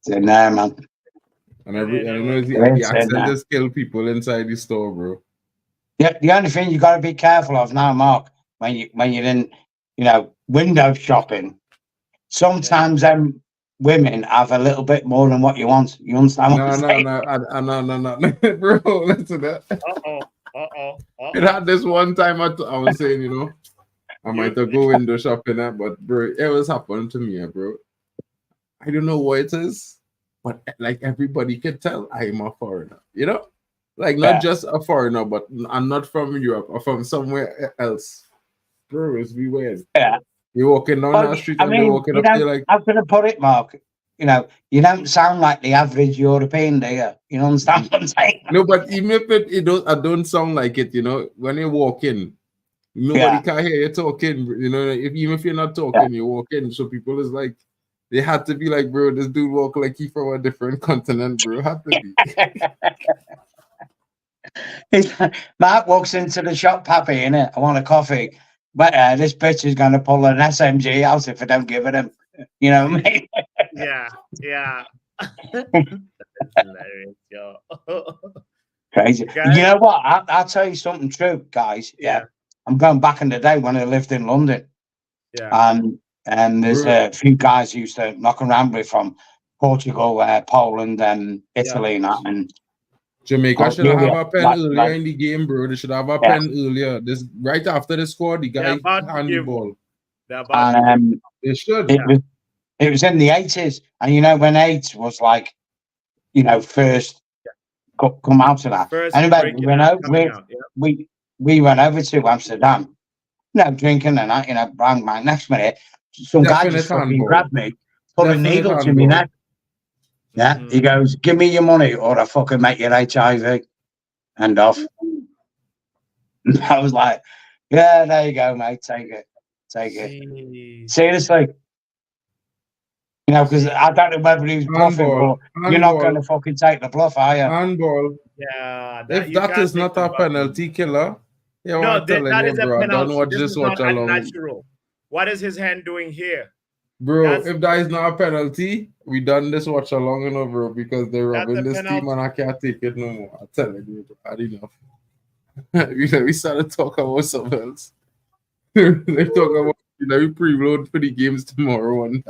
Nah, man. And I know the accent just kill people inside the store, bro. Yeah, the only thing you got to be careful of now, Mark, when you're in, window shopping, sometimes women have a little bit more than what you want. You understand what I'm saying? No, bro. Listen to that. It had this one time I was saying, I might have go window shopping at, but bro, it was happening to me, bro. I don't know what it is, but like everybody can tell I'm a foreigner, like not just a foreigner, but I'm not from Europe or from somewhere else. Bro, it's be weird. Yeah. You're walking down that street and they're walking up there like, how can I put it, Mark? You don't sound like the average European, do you? You understand what I'm saying? No, but even if I don't sound like it, when you walk in, nobody can hear you talking, even if you're not talking, you walk in. So people is like, they had to be like, bro, this dude walk like he from a different continent, bro. Had to be. Mark walks into the shop, Pappy, innit? I want a coffee. But this bitch is going to pull an SMG out if I don't give it him. You know what I mean? Yeah. Hilarious, yo. Crazy. Guys, you know what? I'll tell you something true, guys. Yeah. I'm going back in the day when I lived in London. Yeah. And there's a few guys who used to knock around with from Portugal, Poland, Italy, and Jamaica should have a pen earlier in the game, bro. They should have a pen earlier. This right after the score, the guy hand the ball. They should. It was in the 80s, and when AIDS was like, first come out of that. Anyway, we went over to Amsterdam, drinking and that, bang, man. Next minute, some guy just fucking grabbed me, put a needle to me neck. Yeah, he goes, "Give me your money, or I fucking make your HIV." And off. I was like, "Yeah, there you go, mate. Take it. Seriously, because I don't know whether he was bluffing, but you're not going to fucking take the bluff, are you?" Handball. Yeah. If that is not a penalty killer, no, that is a penalty. Don't watch this. Watch along. Unnatural. What is his hand doing here? Bro, That's- if that is not a penalty, we done this watch along and over, bro, because they're robbing a this team penalty. and I can't take it no more. I'm telling you, bro, I had enough. we started talking about something else. They talk about we preload for the games tomorrow and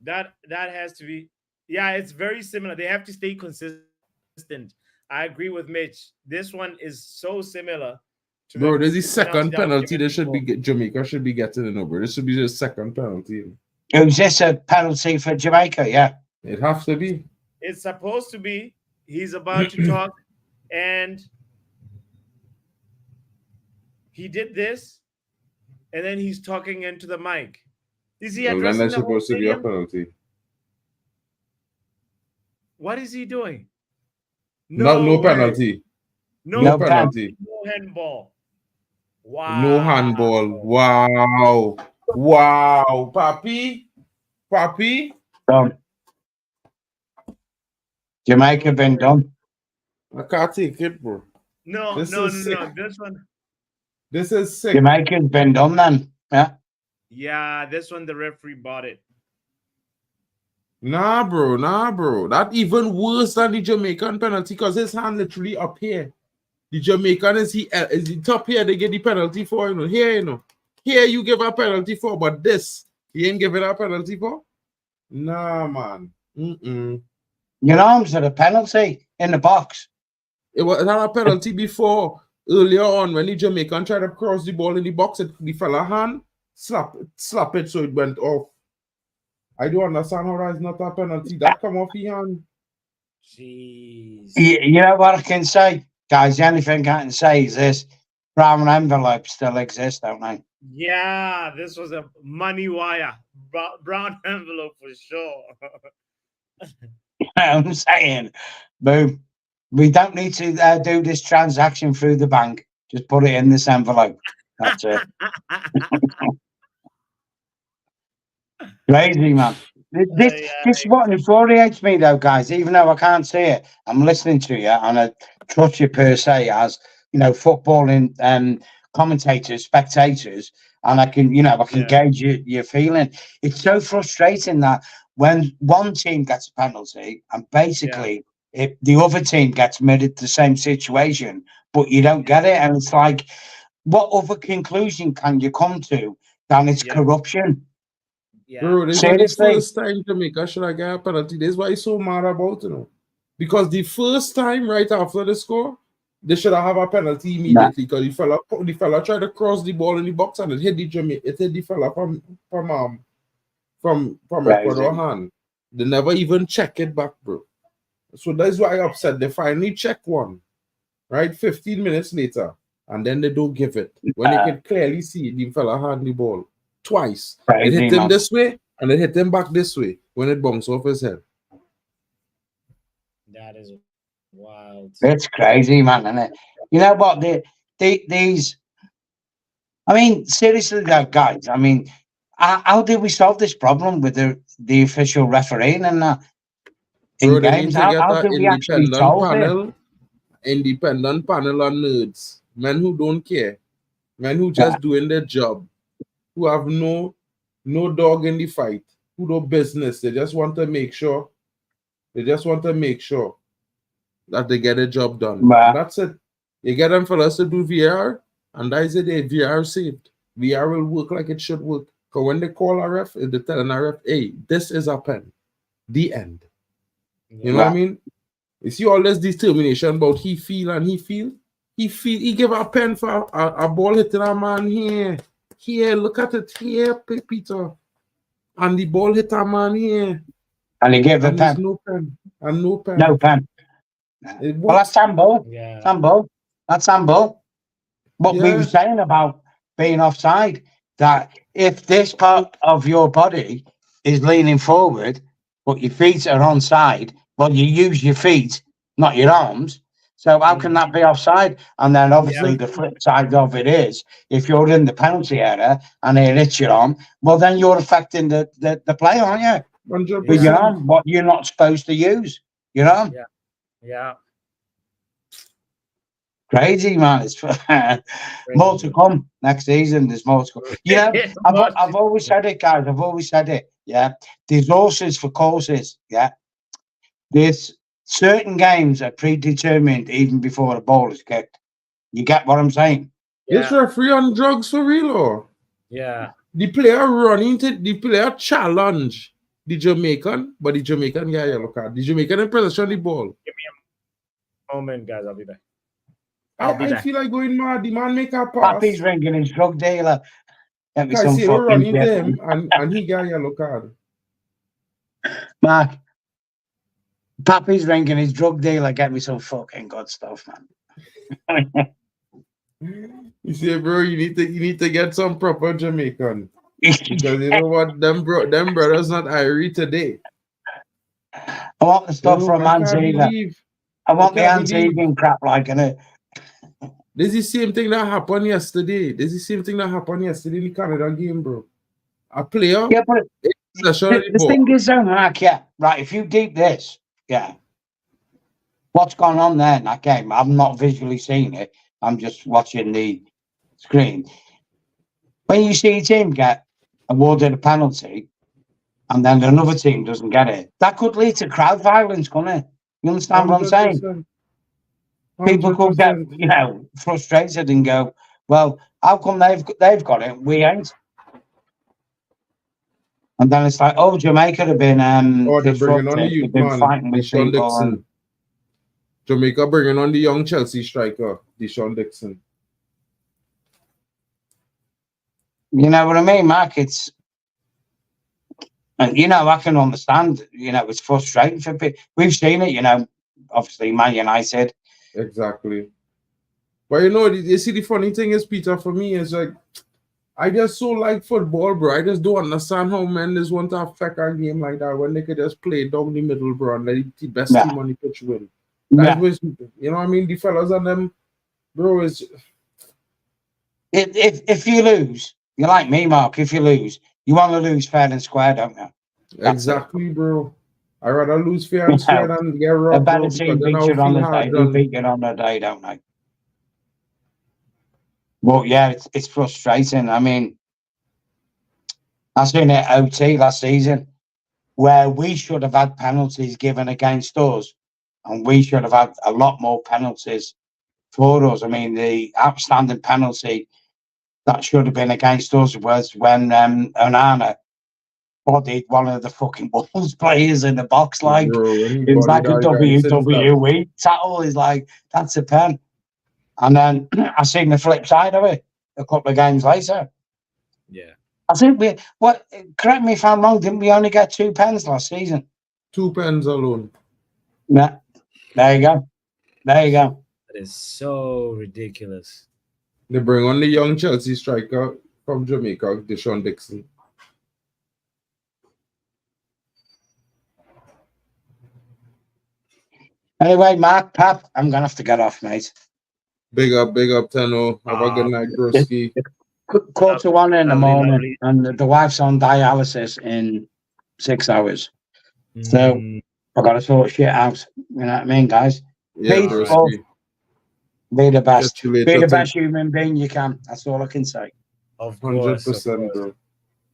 That has to be, yeah, it's very similar. They have to stay consistent. I agree with Mitch. This one is so similar to bro, there's the second that was penalty given they should before. be Jamaica should be getting it over. This should be the second penalty. Is this a penalty for Jamaica? Yeah. It has to be. It's supposed to be. He's about to talk, and he did this, and then he's talking into the mic. Is he Well, then addressing that's the whole supposed to be a stadium? penalty. What is he doing? No way. penalty. No, No penalty. penalty. No handball. Wow. No handball. Wow. Wow. Papi. Done. Jamaica been done. I can't take it, bro. No. This is sick. This one. This is sick. Jamaica's been done then. Yeah. Yeah, this one the referee bought it. Nah, bro. That even worse than the Jamaican penalty because his hand literally up here. The Jamaican is the top here. They get the penalty for Here here you give a penalty for, but this he ain't giving a penalty for. Nah, man. Your arms are a penalty in the box. It was not a penalty before. Earlier on, when the Jamaican tried to cross the ball in the box, the fella hand slap it so it went off. I don't understand how that's not a penalty. That come off the hand. Jeez. You know what I can say, guys? The only thing I can say is this: brown envelopes still exist, don't they? Yeah, this was a money wire. Brown envelope for sure. You know what I'm saying? Boom. We don't need to do this transaction through the bank. Just put it in this envelope. That's it. Crazy, man. This is what infuriates me, though, guys. Even though I can't see it, I'm listening to you, and I trust you per se as footballing commentators, spectators, and I can gauge your feeling. It's so frustrating that when one team gets a penalty and basically the other team gets made at the same situation, but you don't get it, and it's like, what other conclusion can you come to than it's corruption? Yeah. Bro, this is the first time Jamaica should have got a penalty. This is why he's so mad about it, because the first time right after the score, they should have a penalty immediately because the fella tried to cross the ball in the box and it hit the fella from Equador hand. They never even check it back, bro. So that's why I'm upset. They finally check one, right? 15 minutes later, and then they don't give it when they can clearly see the fella hand the ball twice. It hit him this way and it hit him back this way when it bounced off his head. That is wild. It's crazy, man, isn't it? You know what? These. I mean, seriously, though, guys. I mean, how did we solve this problem with the official refereeing and that in games? How did we actually solve it? Independent panel on nerds, men who don't care, men who just doing their job, who have no dog in the fight, who do business. They just want to make sure. That they get a job done. And that's it. You get them for us to do VR, and that is it. VR saved. VR will work like it should work. Because when they call a ref, they're telling a ref, hey, this is a pen. The end. You know what I mean? You see all this determination about he feel. He give a pen for a ball hitting a man here. Here, look at it. Here, Peter. And the ball hit a man here. And he gave a pen. No pen. And no pen. No pen. Well, that's handball. Yeah. Handball. That's handball. What we were saying about being offside, that if this part of your body is leaning forward, but your feet are on side, well, you use your feet, not your arms. So how can that be offside? And then obviously the flip side of it is, if you're in the penalty area and it hits your arm, well, then you're affecting the play, aren't you? 100%. With your arm, what you're not supposed to use, you know? Yeah. crazy, man. It's more to come next season. There's more to come. Yeah, I've always said it, guys. I've always said it. Yeah, there's horses for courses. Yeah, there's certain games are predetermined even before the ball is kicked. You get what I'm saying? This referee on drugs for real, or? Yeah. The player running to the player challenge the Jamaican, but the Jamaican got a yellow card. The Jamaican in possession of the ball. Give me a moment, guys. I'll be back. I feel like going mad. The man make a pass. Pappy's ringing his drug dealer. Get me some Caicedo fucking running to shit. him and he got a yellow card. Mark, Pappy's ringing his drug dealer. Get me some fucking good stuff, man. You see, bro, you need to get some proper Jamaican. Because you know what, them brothers not Irie today. I want the stuff from Antigua. I want the Antiguan crap like in it. This is the same thing that happened yesterday. This is the same thing that happened yesterday in the Canada game, bro. A player. Yeah, but the thing is, though, Mark, yeah, right. If you deep this, yeah, what's gone on there in that game? I'm not visually seeing it. I'm just watching the screen. When you see a team get awarded a penalty and then another team doesn't get it, that could lead to crowd violence, couldn't it? You understand what I'm saying? 100%. People could get, frustrated and go, well, how come they've got it, we ain't? And then it's like, oh, Jamaica have been they're bringing on the youth man, fighting with Deshaun people. Dixon. Jamaica bringing on the young Chelsea striker, Deshaun Dixon. You know what I mean, Mark? It's, and I can understand, it's frustrating for people. We've seen it, obviously, Man United. Exactly. But you see, the funny thing is, Peter, for me, is like, I just so like football, bro. I just don't understand how men just want to affect a game like that when they could just play down the middle, bro, and let the best team on the pitch win. That was, you know what I mean? The fellas and them, bro, is... If you lose, you're like me, Mark, if you lose, you want to lose fair and square, don't you? Exactly, bro. I'd rather lose fair and square than get robbed, a better bro, team because then beats I'll you on feel the hard day. done. They beat you on the day, don't they? But yeah, it's frustrating. I mean, I seen it OT last season where we should have had penalties given against us, and we should have had a lot more penalties for us. I mean, the outstanding penalty that should have been against us was when Onana bodied one of the fucking Wolves players in the box. Like, bro, it was like a WWE tackle. Is like, that's a pen. And then I seen the flip side of it a couple of games later. Yeah. I think correct me if I'm wrong, didn't we only get 2 pens last season? 2 pens alone. Yeah. There you go. There you go. That is so ridiculous. They bring on the young Chelsea striker from Jamaica, Deshaun Dixon. Anyway, Mark, Pap, I'm going to have to get off, mate. Big up, Tenno. Have a good night, broski. 1:45 in the morning, and the wife's on dialysis in 6 hours. So I've got to sort shit out. You know what I mean, guys? Yeah, broski. Be the best. Be the best human being you can. That's all I can say. Of course. 100%, bro.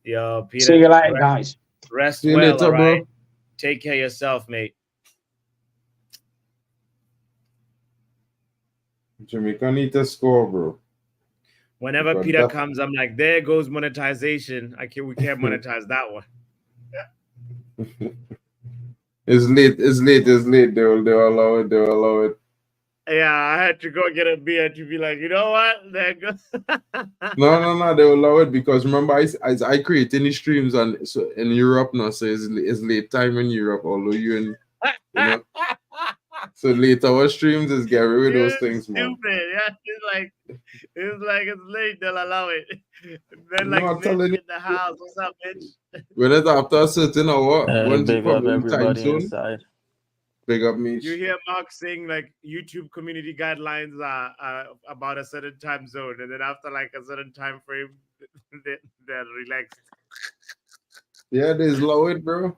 Yo, Peter. See you later, guys. Rest See you well, later, all right? bro. Take care of yourself, mate. Jamaica need to score, bro. Whenever Peter comes, I'm like, there goes monetization. We can't monetize that one. It's late. They'll allow it. Yeah, I had to go get a beer to be like, you know what? There goes. No, they will allow it because remember, I create any streams so in Europe now, so it's late time in Europe, although you so late hour streams is get rid of those things, man. Stupid. Yeah, it's like it's late, they'll allow it. Then like I'm telling you, in the house, what's up, bitch? when it's after a certain hour, once you come in time zone, inside. Big up me. You hear Mark saying like YouTube community guidelines are about a certain time zone, and then after like a certain time frame, they're relaxed. Yeah, they slow it, bro.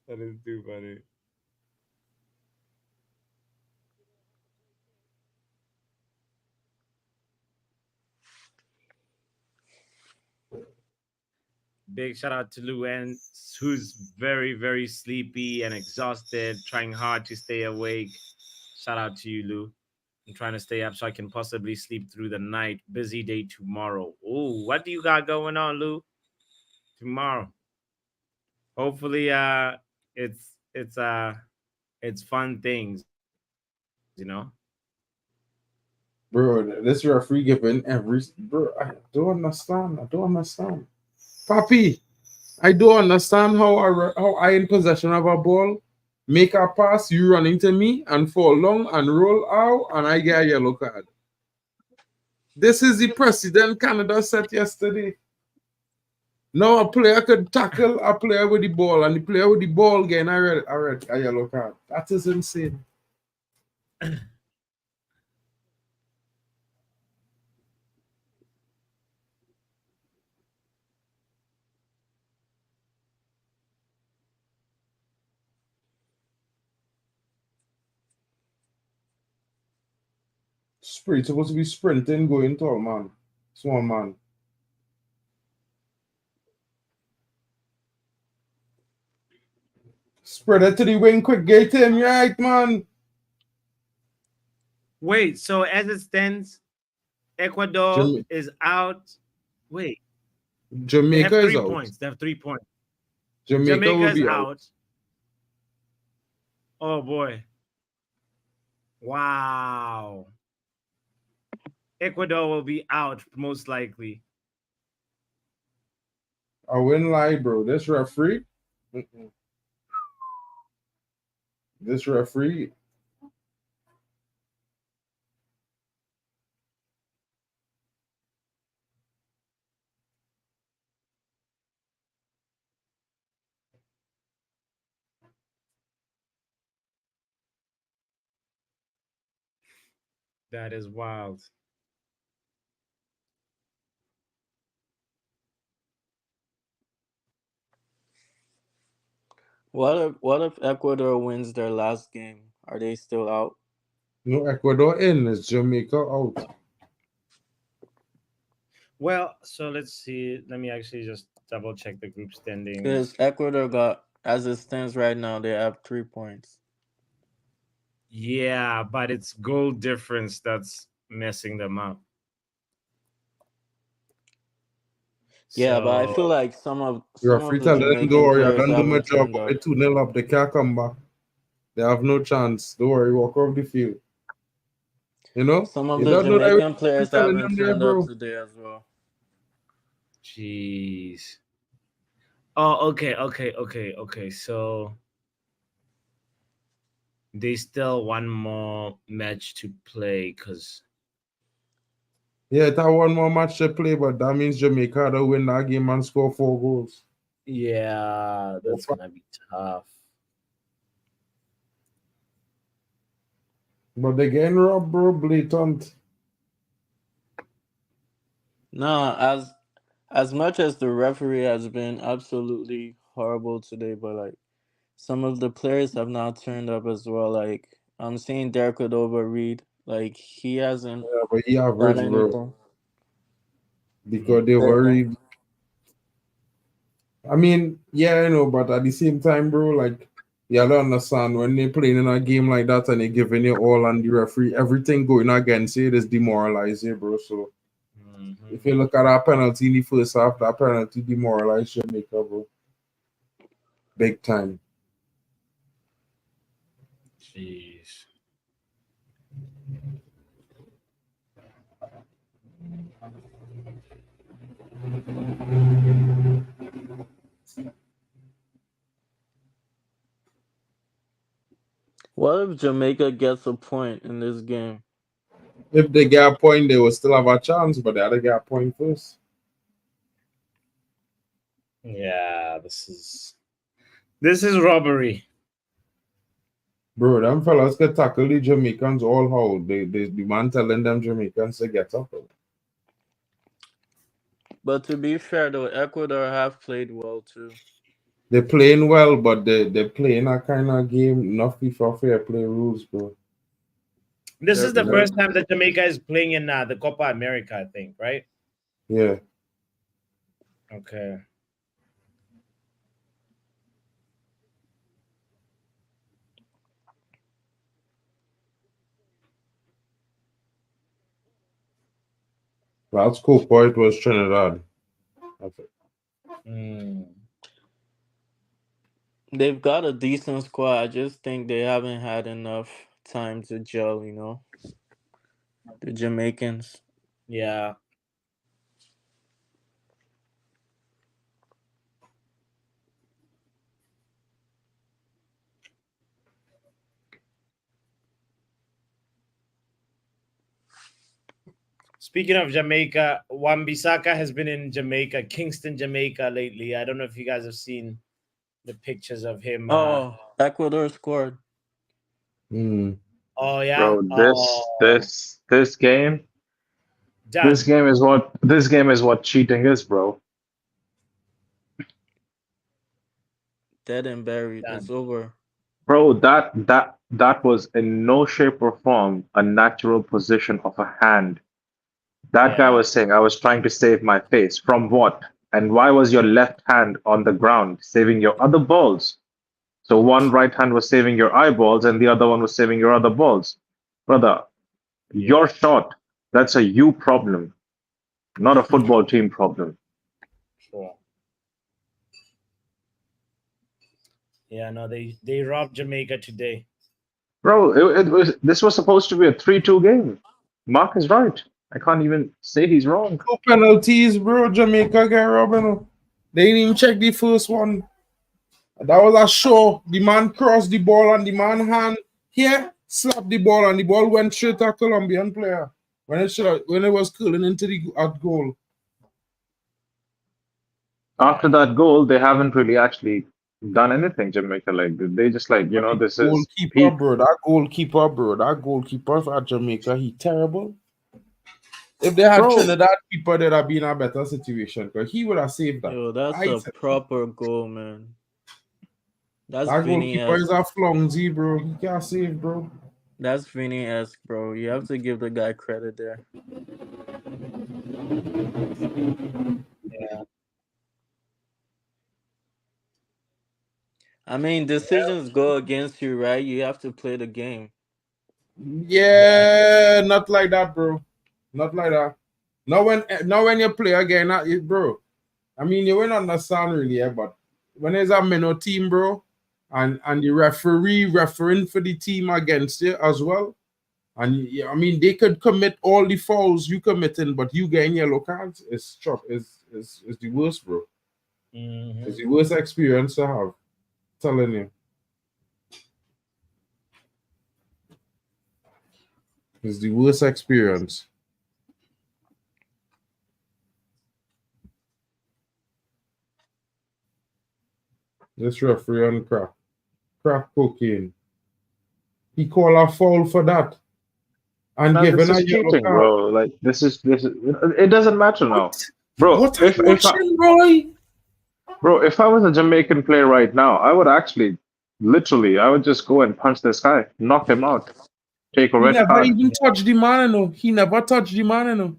That is too funny. Big shout out to Luen, who's very, very sleepy and exhausted, trying hard to stay awake. Shout out to you, Lou. I'm trying to stay up so I can possibly sleep through the night. Busy day tomorrow. Oh, what do you got going on, Lou? Tomorrow. Hopefully, it's fun things, you know. Bro, this referee giving every bro. I don't understand. I don't understand. Papi, I don't understand how I in possession of a ball, make a pass, you run into me and fall long and roll out, and I get a yellow card. This is the precedent Canada set yesterday. Now a player could tackle a player with the ball, and the player with the ball getting a yellow card. That is insane. Sprint supposed to be sprinting, going tall, man. Small man. Spread it to the wing quick, get him, right, man. Wait, so as it stands, Ecuador is out. Wait, Jamaica they have is 3 out. points. They have 3 points. Jamaica will Jamaica's be out. Oh boy. Wow. Ecuador will be out most likely. I wouldn't lie, bro. This referee. This referee. That is wild. What if Ecuador wins their last game? Are they still out? No, Ecuador in. It's Jamaica out. Well, so let's see. Let me actually just double check the group standings. Because Ecuador got, as it stands right now, they have 3 points. Yeah, but it's goal difference that's messing them up. Yeah, but I So- feel like some of You're some free of to the let them Jamaican go. I players done do my haven't job. turned up. They 2-0 up. They can't come back. They have no chance. Don't worry. Walk off the field. You know? Some of You the don't know Jamaican everything players telling haven't them there, turned up bro. today as well. Jeez. Oh, okay. So they still one more match to play because Yeah, that one more match to play, but that means Jamaica to win that game and score 4 goals. yeah, that's gonna be tough. But they getting robbed, bro. Blatant. No, as much as the referee has been absolutely horrible today, but like some of the players have not turned up as well. Like I'm seeing Derek Reed, like he hasn't Yeah, but he done average, bro. anything. Because they worry. I mean, yeah, you know, but at the same time, bro, like, you gotta understand when they're playing in a game like that and they're giving you all and the referee, everything going against you, it is demoralizing, bro. So if you look at that penalty in the first half, that penalty demoralized Jamaica, bro. Big time. Jeez. What if Jamaica gets a point in this game? If they get a point, they will still have a chance, but they gotta get a point first. Yeah, this is robbery. Bro, them fellas could tackle the Jamaicans all how. The man telling them Jamaicans to get up. But to be fair though, Ecuador have played well too. They're playing well, but they're playing a kind of game, not FIFA fair play rules, bro. This is the first time that Jamaica is playing in the Copa America, I think, right? Yeah. Okay. Last Copa, it was Trinidad. They've got a decent squad. I just think they haven't had enough time to gel, you know. The Jamaicans. Yeah. Speaking of Jamaica, Wan-Bissaka has been in Jamaica, Kingston, Jamaica lately. I don't know if you guys have seen the pictures of him. Ecuador scored. Oh yeah, Bro, this game, done. this game is what cheating is, bro. Dead and buried. Done. It's over. Bro, that was in no shape or form a natural position of a hand. That guy Yeah. was saying, I was trying to save my face. From what? And why was your left hand on the ground saving your other balls? So one right hand was saving your eyeballs and the other one was saving your other balls. Brother, your shot, that's a you problem, not a football team problem. Sure. Yeah, no, they robbed Jamaica today. Bro, this was supposed to be a 3-2 game. Mark is right. I can't even say he's wrong. 2 penalties, bro. Jamaica get robbing. They didn't even check the first one. That was a show. The man crossed the ball and the man hand here slapped the ball and the ball went straight to a Colombian player when it was curling into the goal. After that goal, they haven't really actually done anything, Jamaica. Like they just like, you know, this is goalkeeper, bro. That goalkeeper at Jamaica, he terrible. If they had Trinidad keeper, they'd have been in a better situation because he would have saved that. Yo, that's a proper goal, man. That's that goalkeeper is a flungy, bro. He can't save, bro. That's Vinny-esque, bro. You have to give the guy credit there. Yeah. I mean, decisions go against you, right? You have to play the game. Yeah, not like that, bro. Not like that. Not when you play again, bro. I mean, you won't understand really, but when there's a minnow team, bro, and the refereeing for the team against you as well, and I mean, they could commit all the fouls you committing, but you getting yellow cards is the worst, bro. It's the worst experience to have. Telling you. It's the worst experience. This referee on crack cocaine. He called a foul for that. And no, given this is a yellow cheating, card. bro. Like this is it doesn't matter now. Bro, What are you watching, Roy? Bro, if I was a Jamaican player right now, I would actually, literally, I would just go and punch this guy, knock him out, take a red card. He never even touched the man, no. He never touched the man, no.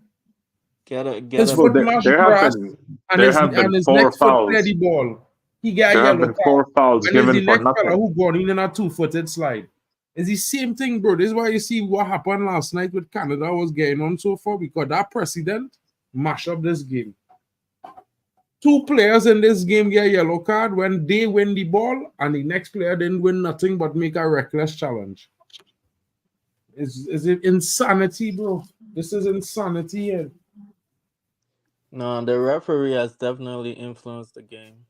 His foot grass, and his 4 next fouls. foot play the ball. He got there a have yellow been 4 fouls and given the for next nothing. fella who gone in a 2-footed slide. It's the same thing, bro. This is why you see what happened last night with Canada was getting on so far because that precedent mash up this game. 2 players in this game get a yellow card when they win the ball, and the next player didn't win nothing but make a reckless challenge. Is it insanity, bro? This is insanity here. No, the referee has definitely influenced the game.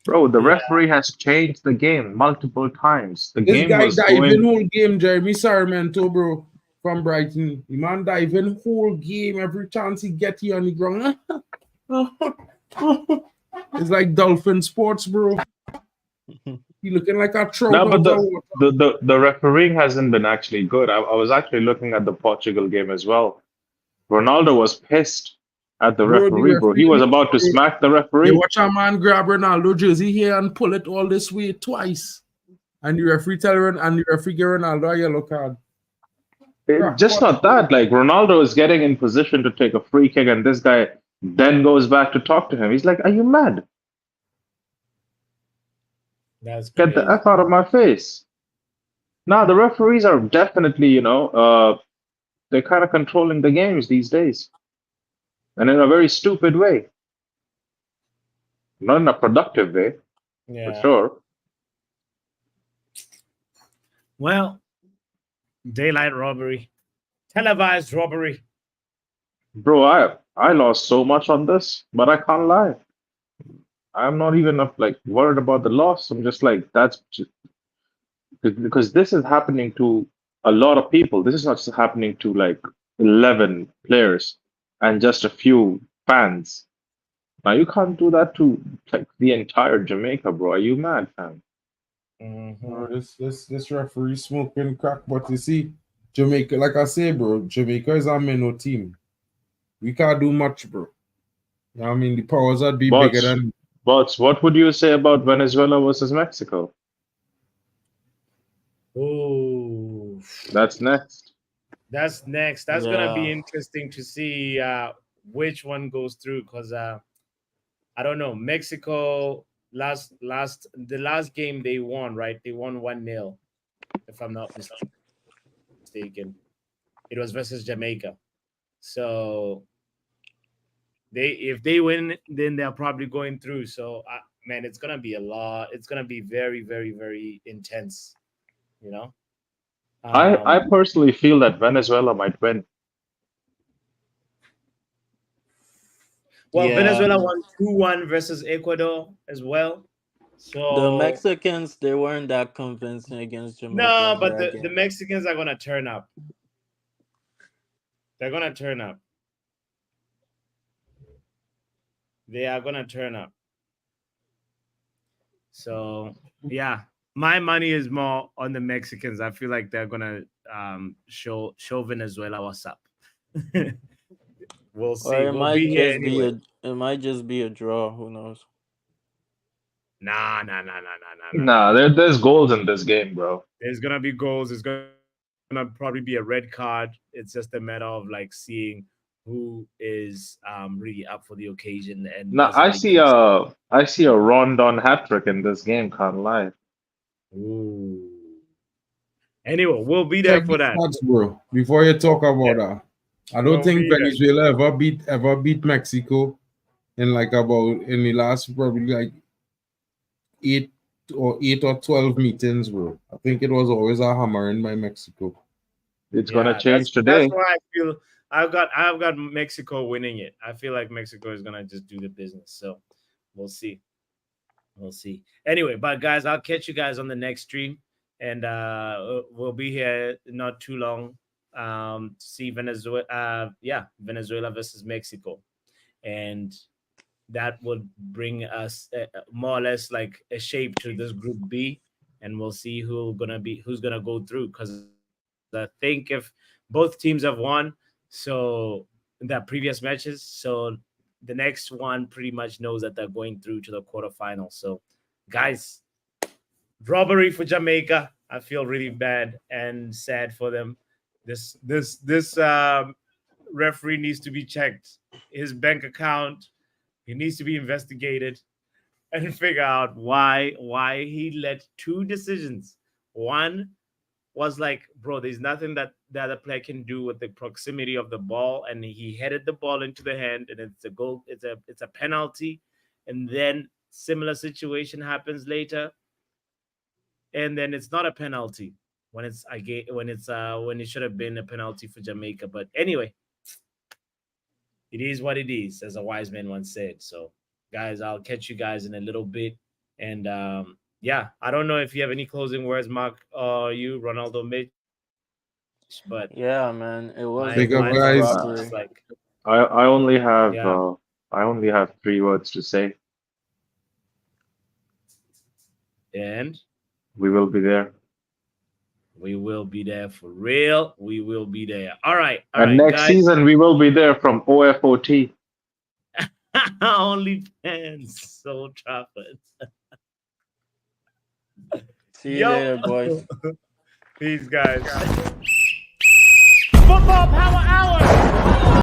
Bro, the referee has changed the game multiple times. The This game guy was diving whole game, Jeremy Sarmiento, bro, from Brighton. The man diving whole game. Every chance he get here on the ground. It's like dolphin sports, bro. He looking like a trout. No, but the refereeing hasn't been actually good. I was actually looking at the Portugal game as well. Ronaldo was pissed at the referee, bro. He was about to smack the referee. You watch a man grab Ronaldo jersey here and pull it all this way twice, and the referee tell her, and the referee give Ronaldo a yellow card. Just not that. Like Ronaldo is getting in position to take a free kick, and this guy then goes back to talk to him. He's like, "Are you mad? Get the F out of my face." Now the referees are definitely, they're kind of controlling the games these days. and in a very stupid way, not in a productive way, for Yeah. sure. Well, daylight robbery, televised robbery. Bro, I lost so much on this, but I can't lie. I'm not even like worried about the loss. I'm just like that's just, because this is happening to a lot of people. This is not just happening to like 11 players and just a few fans. Now you can't do that to like the entire Jamaica, bro. Are you mad, fam? Bro, this referee smoking crack, but you see, Jamaica, like I say, bro, Jamaica is a minnow team. We can't do much, bro. You know what I mean? The powers that be bigger But than what would you say about Venezuela versus Mexico? Oh, That's next. that's next. That's gonna be Yeah. interesting to see which one goes through because I don't know. Mexico the last game they won, right? They won 1-0, if I'm not mistaken. It was versus Jamaica. So if they win, then they're probably going through. So man, it's gonna be a lot. It's gonna be very, very, very intense. You know. I personally feel that Venezuela might win. Well, Yeah. Venezuela won 2-1 versus Ecuador as well. The So Mexicans, they weren't that convincing against Jamaica no, in but that the game. Mexicans are gonna turn up. They're gonna turn up. They are gonna turn up. So yeah, my money is more on the Mexicans. I feel like they're gonna show Venezuela what's up. We'll Or see. it We'll be might here just be anyway. a draw. Who knows? Nah. Nah, there's goals in this game, bro. There's gonna be goals. There's gonna probably be a red card. It's just a matter of like seeing who is really up for the occasion and Now doesn't make the mistake. I see a Rondon hat trick in this game, can't lie. Ooh. Anyway, we'll be there check for the that. stats, bro. Before you talk about that, I don't We'll think be there. Venezuela ever beat Mexico in like about in the last probably like 8 or 12 meetings, bro. I think it was always a hammering by Mexico. It's gonna Yeah, that's change today. why I feel I've got Mexico winning it. I feel like Mexico is gonna just do the business. So we'll see. We'll see. Anyway, but guys, I'll catch you guys on the next stream, and we'll be here not too long to see Venezuela. Venezuela versus Mexico, and that would bring us more or less like a shape to this Group B, and we'll see who's gonna go through. Because I think if both teams have won, so in their previous matches, so the next one pretty much knows that they're going through to the quarterfinals. So, guys, robbery for Jamaica. I feel really bad and sad for them. This referee needs to be checked. His bank account, he needs to be investigated and figure out why he let two decisions. One was like, bro, there's nothing that the other player can do with the proximity of the ball, and he headed the ball into the hand, and it's a goal. It's a penalty, and then similar situation happens later, and then it's not a penalty when when it should have been a penalty for Jamaica. But anyway, it is what it is, as a wise man once said. So, guys, I'll catch you guys in a little bit, and yeah, I don't know if you have any closing words, Mark, or you, Ronaldo, Mitch, but Yeah, man. It was a Big up, brutal guys. robbery. like, I only have yeah, I only have 3 words to say. and We will be there. we will be there for real. We will be there. All right, And next guys. season we will be there from OFOT. Only fans, Soul Trafford. See you later, boys. Peace, guys.